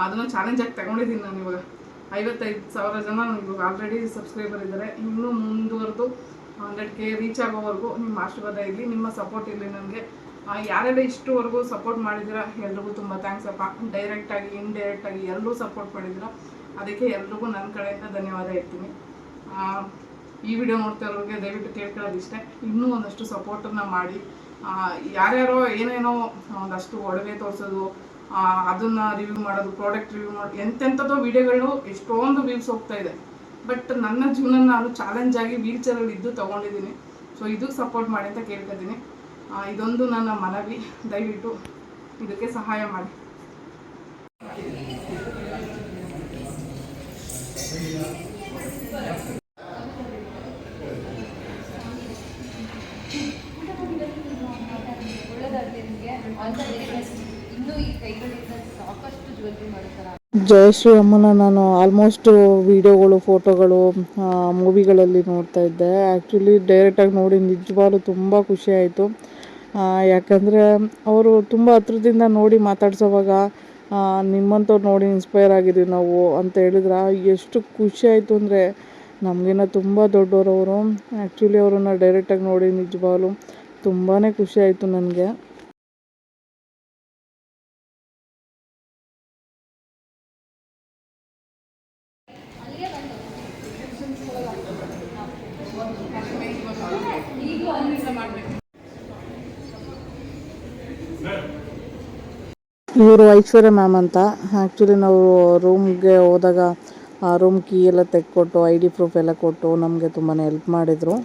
ಅದನ್ನು ಚಾಲೆಂಜಾಗಿ ತಗೊಂಡಿದ್ದೀನಿ. ನಾನು ಇವಾಗ 55,000 ಜನ ಇವಾಗ ಆಲ್ರೆಡಿ ಸಬ್ಸ್ಕ್ರೈಬರ್ ಇದ್ದಾರೆ. ಇನ್ನೂ ಮುಂದುವರೆದು 100K ರೀಚ್ ಆಗೋವರೆಗೂ ನಿಮ್ಮ ಆಶೀರ್ವಾದ ಇರಲಿ, ನಿಮ್ಮ ಸಪೋರ್ಟ್ ಇರಲಿ ನನಗೆ. ಯಾರೆಲ್ಲ ಇಷ್ಟುವರೆಗೂ ಸಪೋರ್ಟ್ ಮಾಡಿದ್ದೀರಾ ಎಲ್ರಿಗೂ ತುಂಬ ಥ್ಯಾಂಕ್ಸ್ ಅಪ್ಪ. ಡೈರೆಕ್ಟಾಗಿ ಇಂಡೈರೆಕ್ಟಾಗಿ ಎಲ್ಲರೂ ಸಪೋರ್ಟ್ ಮಾಡಿದ್ದೀರಾ. ಅದಕ್ಕೆ ಎಲ್ರಿಗೂ ನನ್ನ ಕಡೆಯಿಂದ ಧನ್ಯವಾದ ಹೇಳ್ತೀನಿ. ಈ ವಿಡಿಯೋ ನೋಡ್ತಿರೋರಿಗೆ ದಯವಿಟ್ಟು ಕೇಳ್ಕೊಳ್ಳೋದು ಇಷ್ಟೇ, ಇನ್ನೂ ಒಂದಷ್ಟು ಸಪೋರ್ಟನ್ನು ಮಾಡಿ. ಯಾರ್ಯಾರೋ ಏನೇನೋ ಒಂದಷ್ಟು ಒಡವೆ ತೋರಿಸೋದು, ಅದನ್ನು ರಿವ್ಯೂ ಮಾಡೋದು, ಪ್ರಾಡಕ್ಟ್ ರಿವ್ಯೂ ಮಾಡೋದು, ಎಂತೆಂಥದ್ದೋ ವಿಡಿಯೋಗಳು ಎಷ್ಟೊಂದು ವ್ಯೂಸ್ ಹೋಗ್ತಾ ಇದೆ. ಬಟ್ ನನ್ನ ಜೀವನ ನಾನು ಚಾಲೆಂಜ್ ಆಗಿ ವೀಲ್ ಚೇರಲ್ಲಿ ಇದ್ದು ತೊಗೊಂಡಿದ್ದೀನಿ. ಸೊ ಇದಕ್ಕೆ ಸಪೋರ್ಟ್ ಮಾಡಿ ಅಂತ ಕೇಳ್ಕೊತೀನಿ. ಇದೊಂದು ನನ್ನ ಮನವಿ, ದಯವಿಟ್ಟು ಇದಕ್ಕೆ ಸಹಾಯ ಮಾಡಿ. ಜಯಶ್ರೀ ಅಮ್ಮನ ನಾನು ಆಲ್ಮೋಸ್ಟ್ ವಿಡಿಯೋಗಳು, ಫೋಟೋಗಳು, ಮೂವಿಗಳಲ್ಲಿ ನೋಡ್ತಾ ಇದ್ದೆ. ಆ್ಯಕ್ಚುಲಿ ಡೈರೆಕ್ಟಾಗಿ ನೋಡಿ ನಿಜವಾಗ್ಲೂ ತುಂಬ ಖುಷಿ ಆಯಿತು. ಯಾಕಂದರೆ ಅವರು ತುಂಬ ಹತ್ರದಿಂದ ನೋಡಿ ಮಾತಾಡ್ಸೋವಾಗ ನಿಮ್ಮಂಥವ್ರು ನೋಡಿ ಇನ್ಸ್ಪೈರ್ ಆಗಿದ್ದೀವಿ ನಾವು ಅಂತ ಹೇಳಿದ್ರೆ ಎಷ್ಟು ಖುಷಿ ಆಯಿತು ಅಂದರೆ, ನಮಗಿನ್ನ ತುಂಬ ದೊಡ್ಡವರವರು. ಆ್ಯಕ್ಚುಲಿ ಅವರನ್ನು ಡೈರೆಕ್ಟಾಗಿ ನೋಡಿ ನಿಜವಾಗ್ಲೂ ತುಂಬಾ ಖುಷಿ ಆಯಿತು ನನಗೆ. ಇವರು ಐಶ್ವರ್ಯ ಮ್ಯಾಮ್ ಅಂತ. ಆ್ಯಕ್ಚುಲಿ ನಾವು ರೂಮ್ಗೆ ಹೋದಾಗ ಆ ರೂಮ್ ಕೀ ಎಲ್ಲ ತೆಗೆದುಕೊಟ್ಟು ID ಪ್ರೂಫ್ ಎಲ್ಲ ಕೊಟ್ಟು ನಮಗೆ ತುಂಬಾ ಹೆಲ್ಪ್ ಮಾಡಿದರು.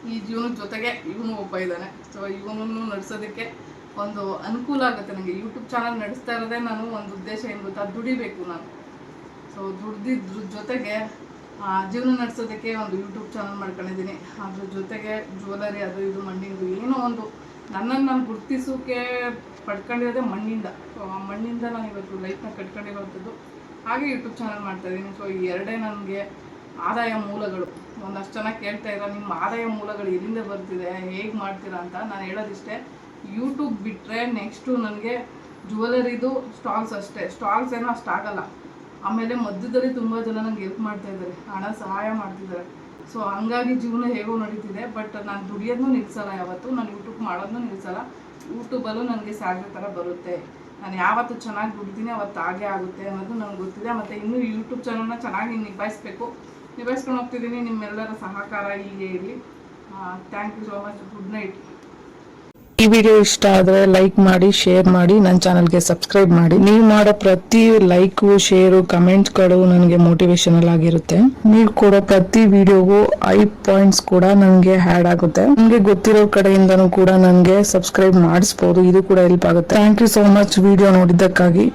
ಈ ಜೀವನದ ಜೊತೆಗೆ ಇವನು ಒಬ್ಬ ಇದ್ದಾನೆ. ಸೊ ಇವನನ್ನು ನಡೆಸೋದಕ್ಕೆ ಒಂದು ಅನುಕೂಲ ಆಗುತ್ತೆ ನನಗೆ. ಯೂಟ್ಯೂಬ್ ಚಾನಲ್ ನಡೆಸ್ತಾ ಇರೋದೇ ನಾನು ಒಂದು ಉದ್ದೇಶ ಏನು ಗೊತ್ತಾ, ದುಡಿಬೇಕು ನಾನು. ಸೊ ದುಡ್ದಿದ್ರ ಜೊತೆಗೆ ಜೀವನ ನಡೆಸೋದಕ್ಕೆ ಒಂದು ಯೂಟ್ಯೂಬ್ ಚಾನಲ್ ಮಾಡ್ಕೊಂಡಿದ್ದೀನಿ. ಅದ್ರ ಜೊತೆಗೆ ಜ್ಯುವೆಲರಿ ಅದು ಇದು ಮಣ್ಣಿಂದು ಏನೋ ಒಂದು ನನ್ನನ್ನು ನಾನು ಗುರುತಿಸೋಕೆ ಪಡ್ಕೊಂಡಿರೋದೇ ಮಣ್ಣಿಂದ. ಸೊ ಆ ಮಣ್ಣಿಂದ ನಾನು ಇವತ್ತು ಲೈಫ್ನ ಕಟ್ಕೊಂಡಿರೋವಂಥದ್ದು. ಹಾಗೆ ಯೂಟ್ಯೂಬ್ ಚಾನಲ್ ಮಾಡ್ತಾಯಿದ್ದೀನಿ. ಸೊ ಈ ಎರಡೇ ನನಗೆ ಆದಾಯ ಮೂಲಗಳು. ಒಂದಷ್ಟು ಜನ ಕೇಳ್ತಾ ಇರೋ ನಿಮ್ಮ ಆದಾಯ ಮೂಲಗಳು ಎಲ್ಲಿಂದ ಬರ್ತಿದೆ, ಹೇಗೆ ಮಾಡ್ತೀರಾ ಅಂತ. ನಾನು ಹೇಳೋದಿಷ್ಟೇ, ಯೂಟ್ಯೂಬ್ ಬಿಟ್ಟರೆ ನೆಕ್ಸ್ಟು ನನಗೆ ಜ್ಯುವೆಲರಿದು ಸ್ಟಾಲ್ಸ್ ಅಷ್ಟೇ. ಸ್ಟಾಲ್ಸ್ ಏನೋ ಅಷ್ಟಾಗಲ್ಲ. ಆಮೇಲೆ ಮಧ್ಯದಲ್ಲಿ ತುಂಬ ಜನ ನನಗೆ ಹೆಲ್ಪ್ ಮಾಡ್ತಾಯಿದ್ದಾರೆ, ಹಣ ಸಹಾಯ ಮಾಡ್ತಿದ್ದಾರೆ. ಸೊ ಹಂಗಾಗಿ ಜೀವನ ಹೇಗೋ ನಡೀತಿದೆ. ಬಟ್ ನಾನು ದುಡಿಯೋದನ್ನೂ ನಿಲ್ಲಿಸಲ್ಲ ಯಾವತ್ತು, ನಾನು ಯೂಟ್ಯೂಬ್ ಮಾಡೋದನ್ನೂ ನಿಲ್ಲಿಸಲ್ಲ. ಯೂಟ್ಯೂಬಲ್ಲೂ ನನಗೆ ಸ್ಯಾಲ್ರಿ ಥರ ಬರುತ್ತೆ. ನಾನು ಯಾವತ್ತು ಚೆನ್ನಾಗಿ ದುಡ್ತೀನಿ ಅವತ್ತು ಹಾಗೆ ಆಗುತ್ತೆ ಅನ್ನೋದು ನನಗೆ ಗೊತ್ತಿದೆ. ಮತ್ತು ಇನ್ನೂ ಯೂಟ್ಯೂಬ್ ಚಾನಲ್ನ ಚೆನ್ನಾಗಿ ನಿಭಾಯಿಸ್ಕೊಂಡು ಹೋಗ್ತಿದ್ದೀನಿ. ನಿಮ್ಮೆಲ್ಲರ ಸಹಕಾರ ಹೀಗೆ ಇರಲಿ. Thank you so much. Good night. ಈ ವಿಡಿಯೋ ಇಷ್ಟ ಆದ್ರೆ ಲೈಕ್ ಮಾಡಿ, ಶೇರ್ ಮಾಡಿ, ನನ್ನ ಚಾನಲ್ಗೆ ಸಬ್ಸ್ಕ್ರೈಬ್ ಮಾಡಿ. ನೀವು ಮಾಡೋ ಪ್ರತಿ ಲೈಕು, ಶೇರು, ಕಮೆಂಟ್ಸ್ಗಳು ನನಗೆ ಮೋಟಿವೇಶನಲ್ ಆಗಿರುತ್ತೆ. ನೀವು ಕೊಡೋ ಪ್ರತಿ ವಿಡಿಯೋಗೂ 5 ಪಾಯಿಂಟ್ಸ್ ಕೂಡ ನನಗೆ ಆ್ಯಡ್ ಆಗುತ್ತೆ. ನಿಮಗೆ ಗೊತ್ತಿರೋ ಕಡೆಯಿಂದನೂ ಕೂಡ ನನಗೆ ಸಬ್ಸ್ಕ್ರೈಬ್ ಮಾಡಿಸ್ಬೋದು, ಇದು ಕೂಡ ಹೆಲ್ಪ್ ಆಗುತ್ತೆ. Thank you so much video ನೋಡಿದ್ದಕ್ಕಾಗಿ.